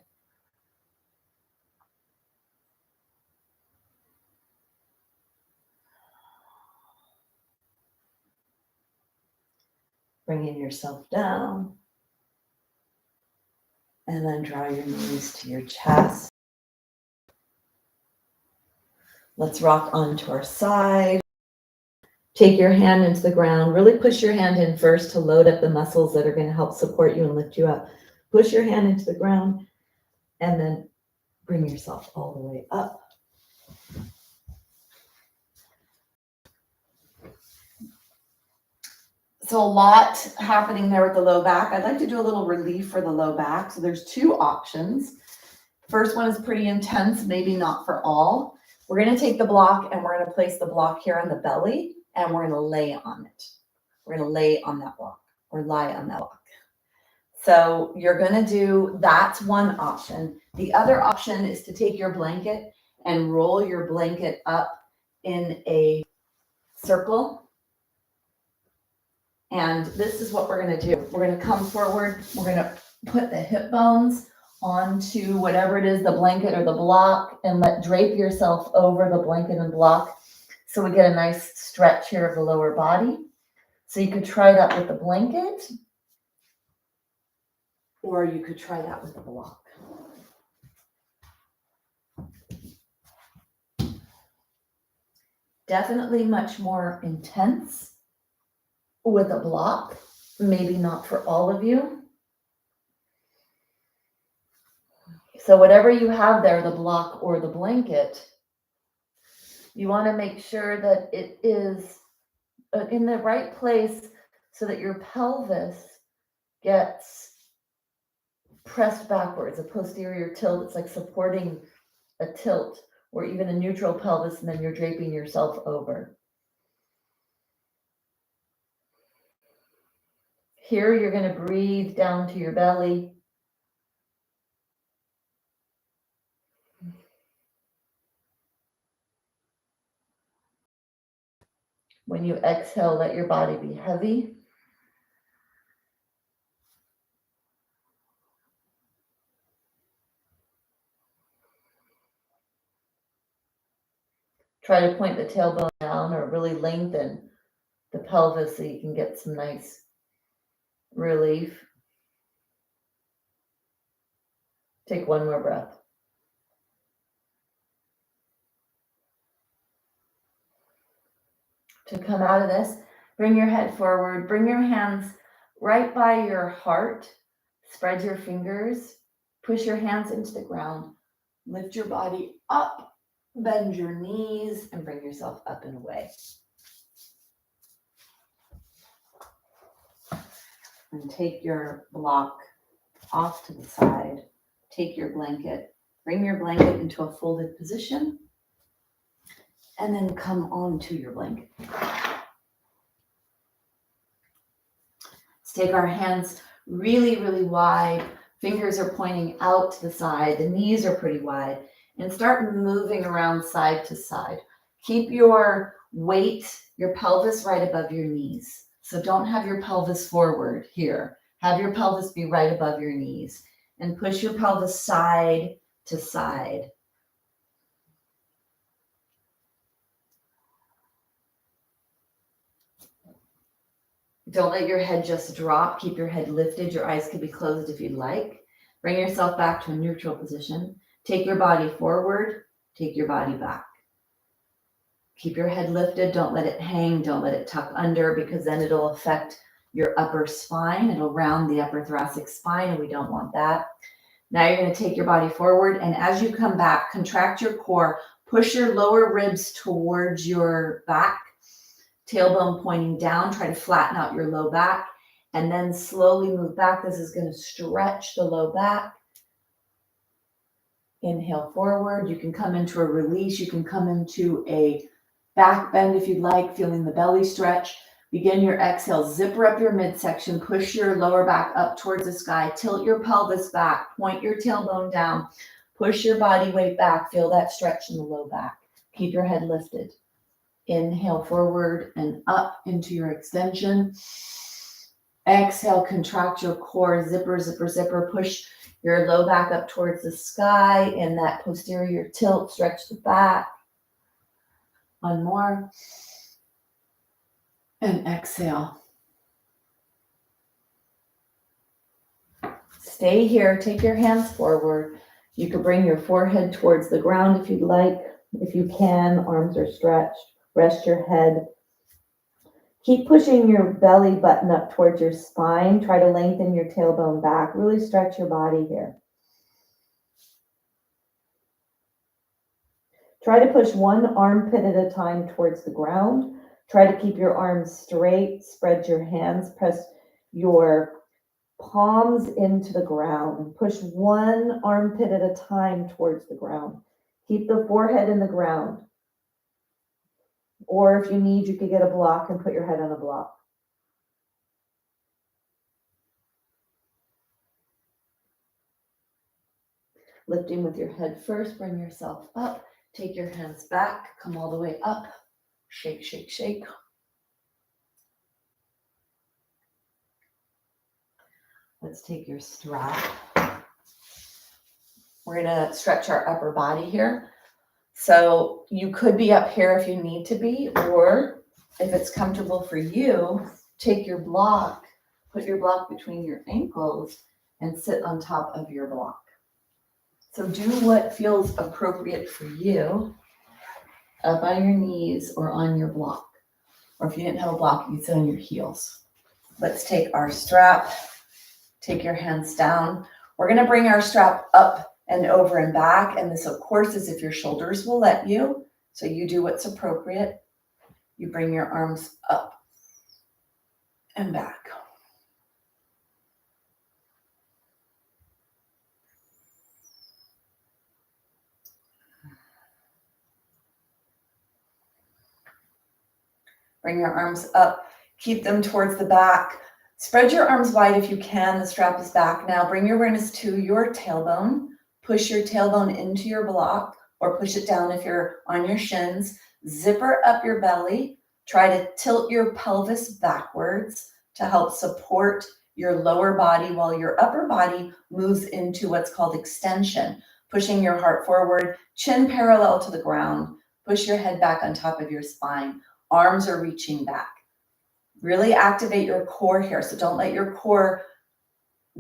Bringing yourself down. And then draw your knees to your chest. Let's rock onto our side. Take your hand into the ground. Really push your hand in first to load up the muscles that are going to help support you and lift you up. Push your hand into the ground and then bring yourself all the way up. So a lot happening there with the low back. I'd like to do a little relief for the low back. So there's two options. First one is pretty intense, maybe not for all. We're gonna take the block and we're gonna place the block here on the belly and we're gonna lay on it. We're gonna lay on that block or lie on that block. So you're gonna do, that's one option. The other option is to take your blanket and roll your blanket up in a circle. And this is what we're gonna do. We're gonna come forward, we're gonna put the hip bones onto whatever it is, the blanket or the block, and drape yourself over the blanket and block. So we get a nice stretch here of the lower body. So you could try that with the blanket, or you could try that with the block. Definitely much more intense with a block, maybe not for all of you. So whatever you have there, the block or the blanket, you want to make sure that it is in the right place so that your pelvis gets pressed backwards, a posterior tilt. It's like supporting a tilt or even a neutral pelvis, and then you're draping yourself over. Here, you're going to breathe down to your belly. When you exhale, let your body be heavy. Try to point the tailbone down or really lengthen the pelvis so you can get some nice relief. Take one more breath. To come out of this, bring your head forward, bring your hands right by your heart, spread your fingers, push your hands into the ground, lift your body up, bend your knees, and bring yourself up and away. And take your block off to the side, take your blanket, bring your blanket into a folded position, and then come onto your blanket. Let's take our hands really, really wide. Fingers are pointing out to the side. The knees are pretty wide. And start moving around side to side. Keep your weight, your pelvis right above your knees. So don't have your pelvis forward here. Have your pelvis be right above your knees. And push your pelvis side to side. Don't let your head just drop. Keep your head lifted. Your eyes can be closed if you'd like. Bring yourself back to a neutral position. Take your body forward. Take your body back. Keep your head lifted. Don't let it hang. Don't let it tuck under, because then it'll affect your upper spine. It'll round the upper thoracic spine, and we don't want that. Now you're going to take your body forward, and as you come back, contract your core. Push your lower ribs towards your back. Tailbone pointing down, try to flatten out your low back, and then slowly move back. This is going to stretch the low back. Inhale forward. You can come into a release. You can come into a back bend if you'd like, feeling the belly stretch. Begin your exhale. Zipper up your midsection. Push your lower back up towards the sky. Tilt your pelvis back. Point your tailbone down. Push your body weight back. Feel that stretch in the low back. Keep your head lifted. Inhale forward and up into your extension. Exhale, contract your core, zipper, zipper, zipper. Push your low back up towards the sky in that posterior tilt. Stretch the back. One more. And exhale. Stay here. Take your hands forward. You could bring your forehead towards the ground if you'd like. If you can, arms are stretched. Rest your head. Keep pushing your belly button up towards your spine. Try to lengthen your tailbone back. Really stretch your body here. Try to push one armpit at a time towards the ground. Try to keep your arms straight, spread your hands, press your palms into the ground. Push one armpit at a time towards the ground. Keep the forehead in the ground. Or if you need, you could get a block and put your head on a block. Lifting with your head first, bring yourself up, take your hands back, come all the way up, shake, shake, shake. Let's take your strap. We're gonna stretch our upper body here. So you could be up here if you need to be, or if it's comfortable for you, take your block, put your block between your ankles and sit on top of your block. So do what feels appropriate for you, up on your knees or on your block. Or if you didn't have a block, you can sit on your heels. Let's take our strap, take your hands down. We're gonna bring our strap up and over and back. And this, of course, is if your shoulders will let you. So you do what's appropriate. You bring your arms up and back. Bring your arms up, keep them towards the back. Spread your arms wide if you can. The strap is back now. Bring your awareness to your tailbone. Push your tailbone into your block or push it down if you're on your shins. Zipper up your belly. Try to tilt your pelvis backwards to help support your lower body while your upper body moves into what's called extension. Pushing your heart forward, chin parallel to the ground. Push your head back on top of your spine. Arms are reaching back. Really activate your core here. So don't let your core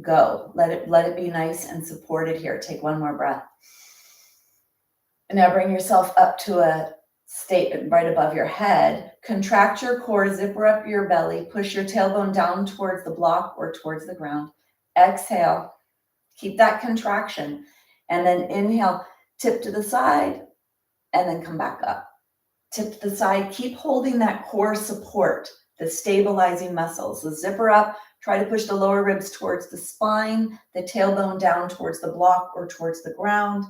go. Let it be nice and supported here. Take one more breath. And now bring yourself up to a state right above your head. Contract your core, zipper up your belly, push your tailbone down towards the block or towards the ground. Exhale. Keep that contraction. And then inhale, tip to the side, and then come back up. Tip to the side. Keep holding that core support, the stabilizing muscles. So zipper up, try to push the lower ribs towards the spine, the tailbone down towards the block or towards the ground.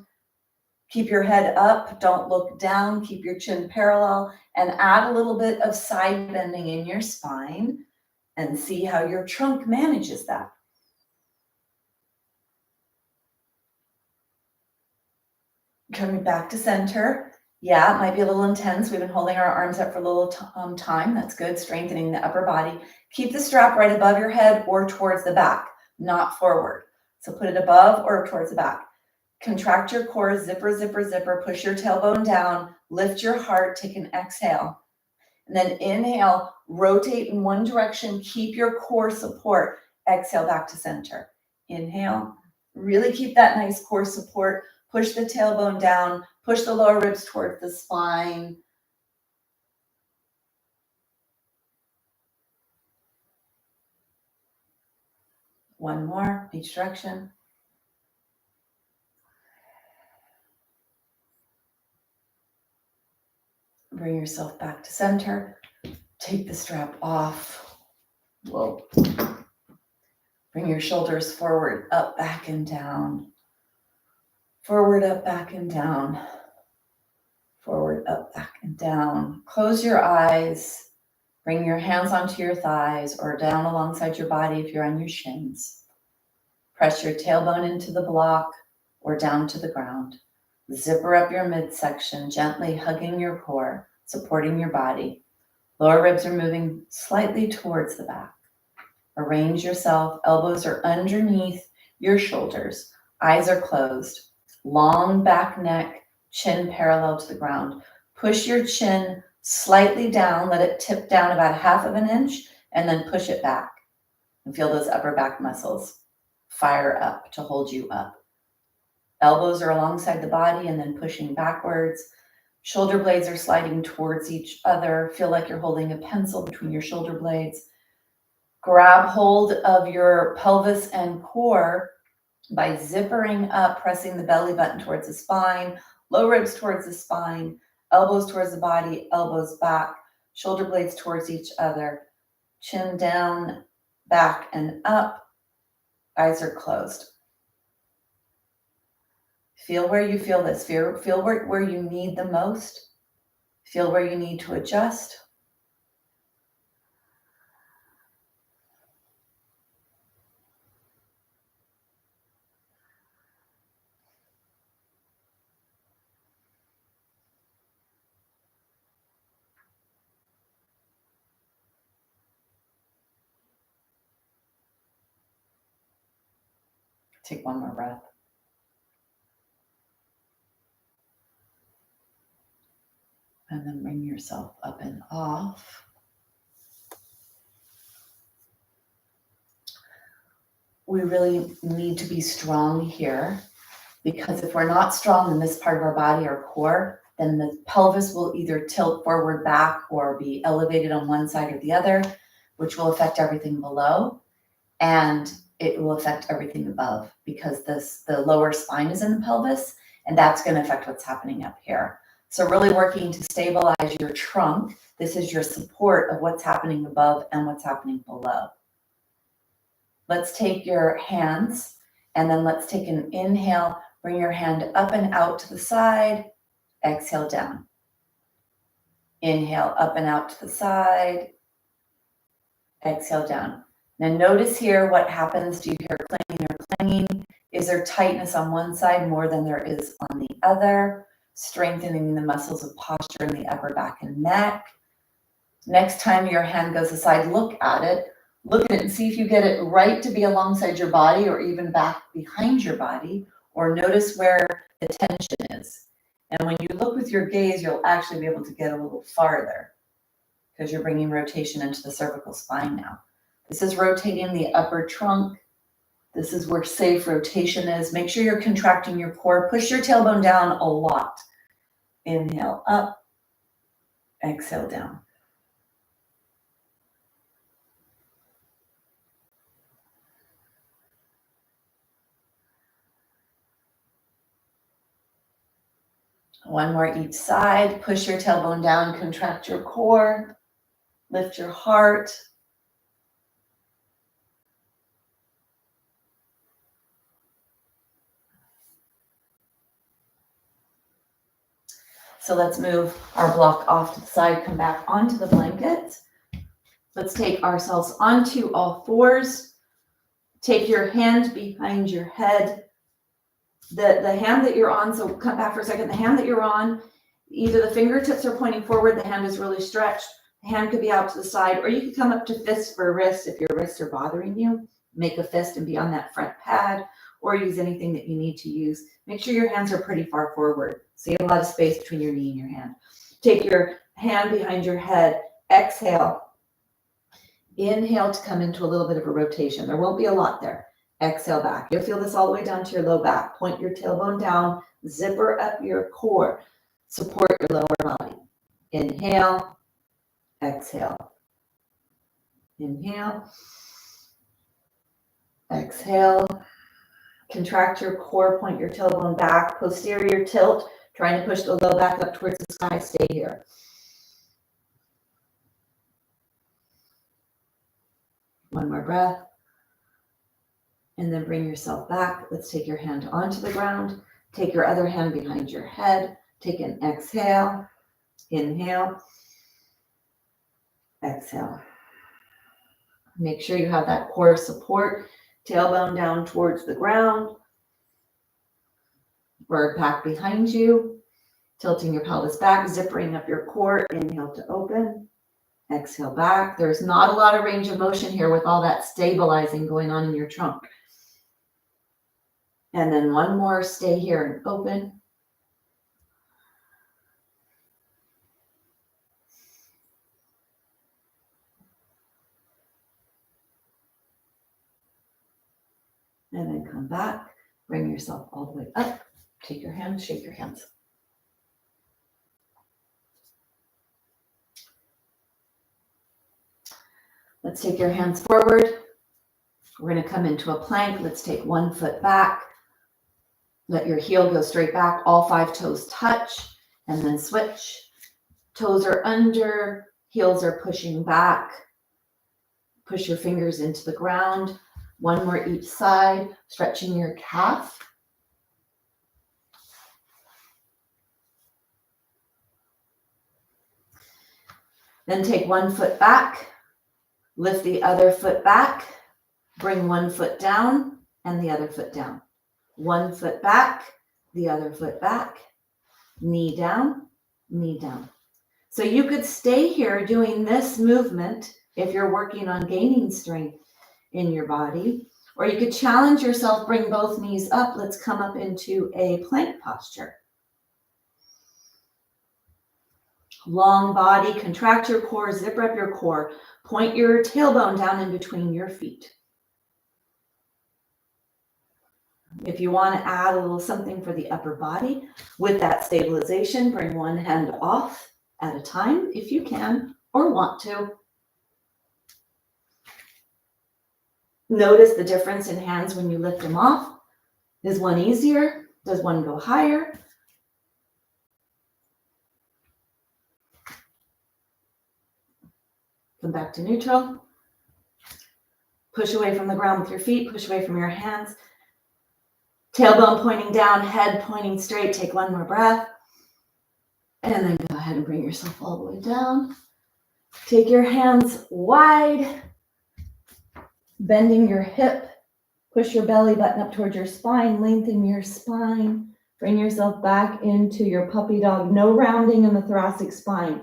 Keep your head up, don't look down, keep your chin parallel, and add a little bit of side bending in your spine and see how your trunk manages that. Coming back to center. Yeah, it might be a little intense. We've been holding our arms up for a little time. That's good, strengthening the upper body. Keep the strap right above your head or towards the back, not forward. So put it above or towards the back. Contract your core, zipper, zipper, zipper. Push your tailbone down. Lift your heart. Take an exhale. And then inhale, rotate in one direction. Keep your core support. Exhale back to center. Inhale. Really keep that nice core support. Push the tailbone down. Push the lower ribs towards the spine. One more, each direction. Bring yourself back to center. Take the strap off. Whoa. Bring your shoulders forward, up, back, and down. Forward, up, back, and down. Forward, up, back, and down. Close your eyes. Bring your hands onto your thighs or down alongside your body if you're on your shins. Press your tailbone into the block or down to the ground. Zipper up your midsection, gently hugging your core, supporting your body. Lower ribs are moving slightly towards the back. Arrange yourself. Elbows are underneath your shoulders. Eyes are closed. Long back neck, chin parallel to the ground. Push your chin slightly down. Let it tip down about 1/2 inch and then push it back. And feel those upper back muscles fire up to hold you up. Elbows are alongside the body and then pushing backwards. Shoulder blades are sliding towards each other. Feel like you're holding a pencil between your shoulder blades. Grab hold of your pelvis and core by zippering up, pressing the belly button towards the spine, low ribs towards the spine, elbows towards the body, elbows back. shoulder blades towards each other, chin down, back and up, eyes are closed. Feel where you feel this. Feel where you need the most. Feel where you need to adjust. Take one more breath. And then bring yourself up and off. We really need to be strong here, because if we're not strong in this part of our body, our core, then the pelvis will either tilt forward, back, or be elevated on one side or the other, which will affect everything below. And it will affect everything above, because the lower spine is in the pelvis, and that's going to affect what's happening up here. So really working to stabilize your trunk. This is your support of what's happening above and what's happening below. Let's take your hands, and then let's take an inhale. Bring your hand up and out to the side. Exhale down. Inhale up and out to the side. Exhale down. Now notice here what happens. Do you hear clanging or clanging? Is there tightness on one side more than there is on the other? Strengthening the muscles of posture in the upper back and neck. Next time your hand goes aside, look at it. Look at it and see if you get it right to be alongside your body, or even back behind your body, or notice where the tension is. And when you look with your gaze, you'll actually be able to get a little farther, because you're bringing rotation into the cervical spine now. This is rotating the upper trunk. This is where safe rotation is. Make sure you're contracting your core. Push your tailbone down a lot. Inhale up, exhale down. One more each side. Push your tailbone down, contract your core, lift your heart. So let's move our block off to the side, come back onto the blanket. Let's take ourselves onto all fours. Take your hand behind your head. The hand that you're on, so come back for a second, the hand that you're on, either the fingertips are pointing forward, the hand is really stretched, the hand could be out to the side, or you could come up to fist for wrist if your wrists are bothering you. Make a fist and be on that front pad, or use anything that you need to use. Make sure your hands are pretty far forward, so you have a lot of space between your knee and your hand. Take your hand behind your head, exhale. Inhale to come into a little bit of a rotation. There won't be a lot there. Exhale back. You'll feel this all the way down to your low back. Point your tailbone down, zipper up your core. Support your lower body. Inhale, exhale. Inhale, exhale. Contract your core, point your tailbone back, posterior tilt, trying to push the low back up towards the sky. Stay here. One more breath. And then bring yourself back. Let's take your hand onto the ground. Take your other hand behind your head. Take an exhale. Inhale. Exhale. Make sure you have that core support. Tailbone down towards the ground. Bird back behind you. Tilting your pelvis back, zippering up your core. Inhale to open. Exhale back. There's not a lot of range of motion here with all that stabilizing going on in your trunk. And then one more, stay here and open. And then come back, bring yourself all the way up. Take your hands, shake your hands. Let's take your hands forward. We're going to come into a plank. Let's take 1 foot back. Let your heel go straight back. All 5 toes touch, and then switch. Toes are under, Heels are pushing back. Push your fingers into the ground. One more each side, stretching your calf. Then take one foot back, lift the other foot back, bring one foot down and the other foot down. One foot back, the other foot back, knee down, knee down. So you could stay here doing this movement if you're working on gaining strength in your body, or you could challenge yourself, bring both knees up. Let's come up into a plank posture. Long body, contract your core, zip up your core, point your tailbone down in between your feet. If you want to add a little something for the upper body, with that stabilization, bring one hand off at a time if you can or want to. Notice the difference in hands when you lift them off. Is one easier? Does one go higher? Come back to neutral. Push away from the ground with your feet, push away from your hands. Tailbone pointing down, head pointing straight. Take one more breath. And then go ahead and bring yourself all the way down. Take your hands wide, bending your hip. Push your belly button up towards your spine, lengthen your spine. Bring yourself back into your puppy dog. No rounding in the thoracic spine.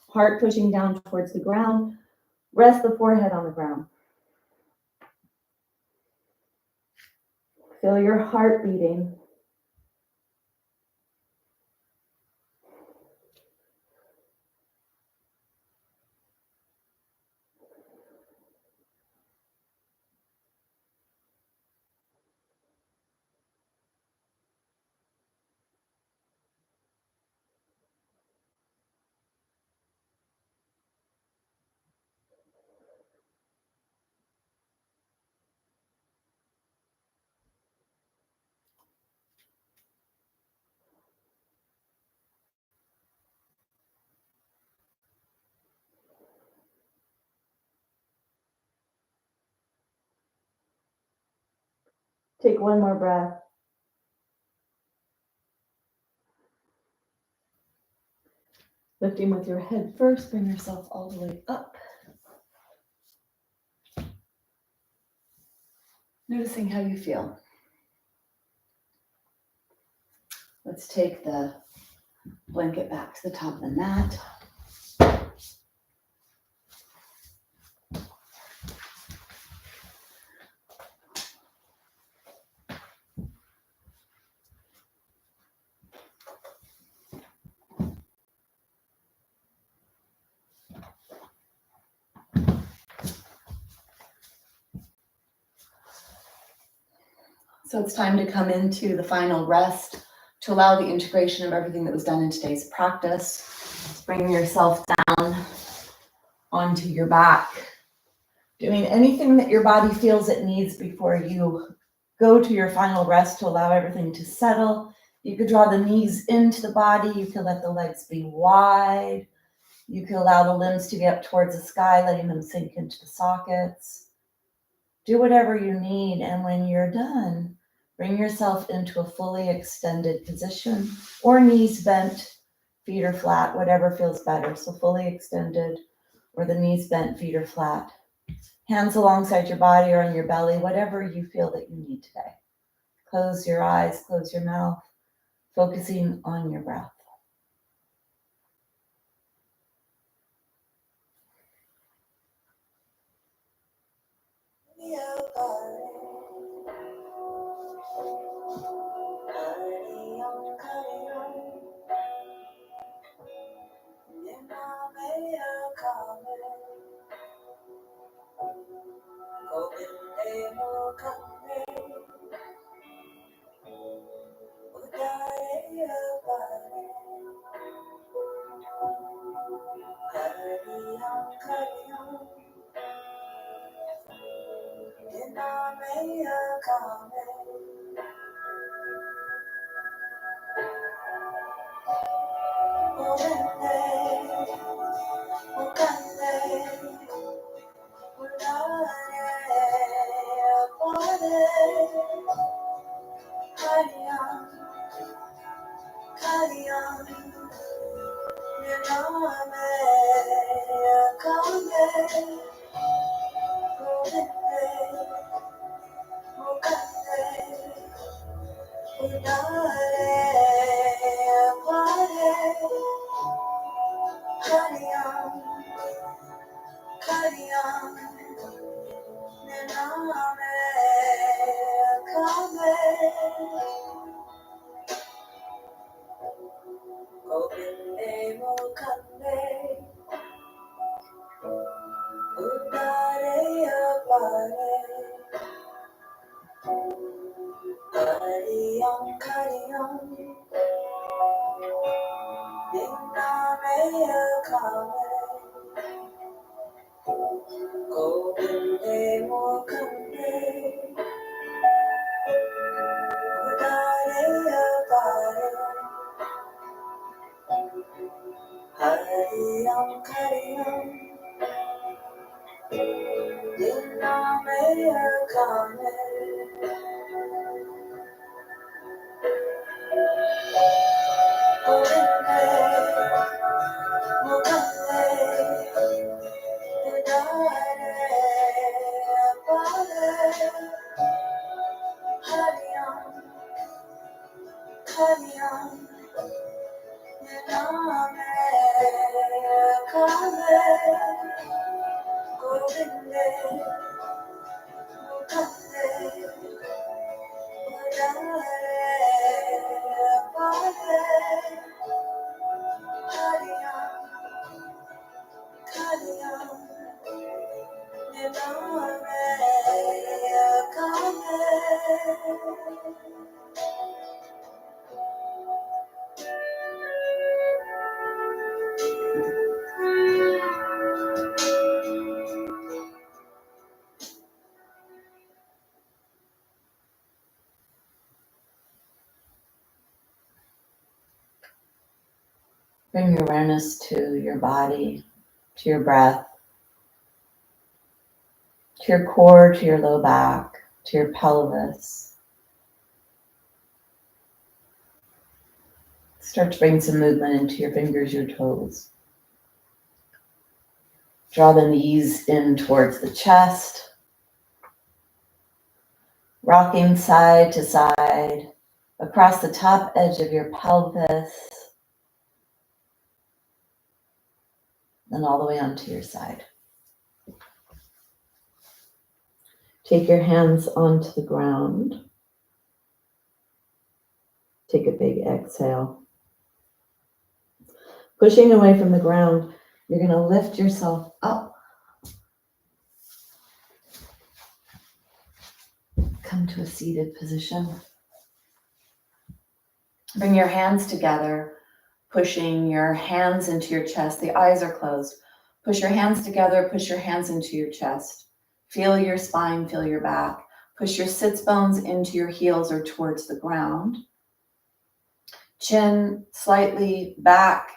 Heart pushing down towards the ground. Rest the forehead on the ground. Feel your heart beating. Take one more breath. Lifting with your head first, bring yourself all the way up. Noticing how you feel. Let's take the blanket back to the top of the mat. So it's time to come into the final rest to allow the integration of everything that was done in today's practice. Bring yourself down onto your back, doing anything that your body feels it needs before you go to your final rest to allow everything to settle. You could draw the knees into the body. You could let the legs be wide. You could allow the limbs to get up towards the sky, letting them sink into the sockets. Do whatever you need, and when you're done, bring yourself into a fully extended position, or knees bent, feet are flat, whatever feels better. So fully extended, or the knees bent, feet are flat. Hands alongside your body or on your belly, whatever you feel that you need today. Close your eyes, close your mouth, focusing on your breath. Bring your awareness to your body, to your breath, to your core, to your low back, to your pelvis. Start to bring some movement into your fingers, your toes. Draw the knees in towards the chest, rocking side to side, across the top edge of your pelvis, then all the way onto your side. Take your hands onto the ground. Take a big exhale. Pushing away from the ground, you're going to lift yourself up. Come to a seated position. Bring your hands together, pushing your hands into your chest. The eyes are closed. Push your hands together, push your hands into your chest. Feel your spine, feel your back. Push your sits bones into your heels or towards the ground. Chin slightly back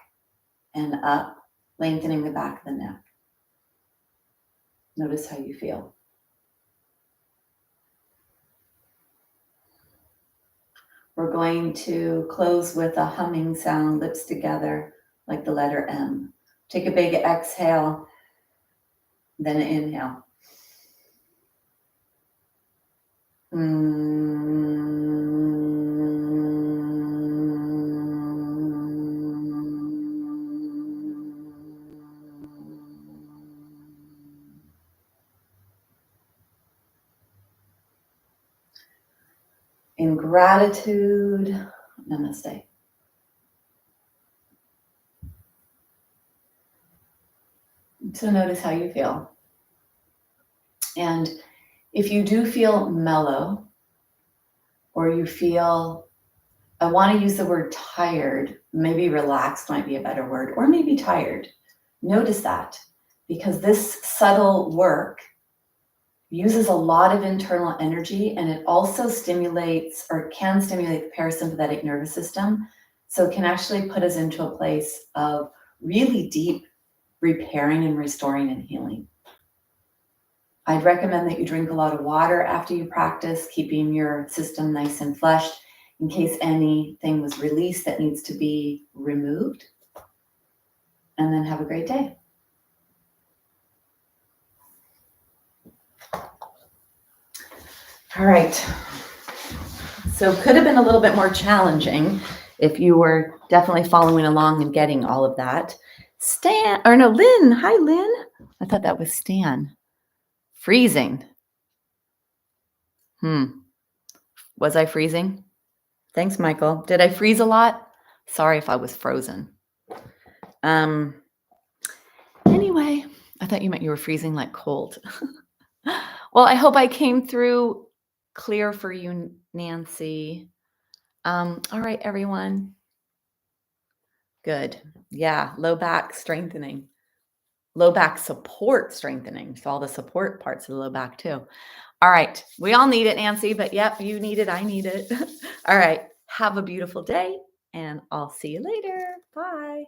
and up, lengthening the back of the neck. Notice how you feel. We're going to close with a humming sound, lips together, like the letter M. Take a big exhale, then inhale. In gratitude, namaste. So notice how you feel. And if you do feel mellow, or you feel, I want to use the word tired, maybe relaxed might be a better word, or maybe tired. Notice that, because this subtle work uses a lot of internal energy, and it also stimulates or can stimulate the parasympathetic nervous system. So it can actually put us into a place of really deep repairing and restoring and healing. I'd recommend that you drink a lot of water after you practice, keeping your system nice and flushed in case anything was released that needs to be removed. And then have a great day. All right. So could have been a little bit more challenging if you were definitely following along and getting all of that. Lynn. Hi, Lynn. I thought that was Stan. Freezing. Was I freezing? Thanks, Michael. Did I freeze a lot? Sorry if I was frozen. Anyway, I thought you meant you were freezing like cold. Well, I hope I came through clear for you, Nancy. All right, everyone. Good. Yeah, low back strengthening. Low back support strengthening. So all the support parts of the low back too. All right. We all need it, Nancy, but yep, you need it. I need it. All right. Have a beautiful day and I'll see you later. Bye.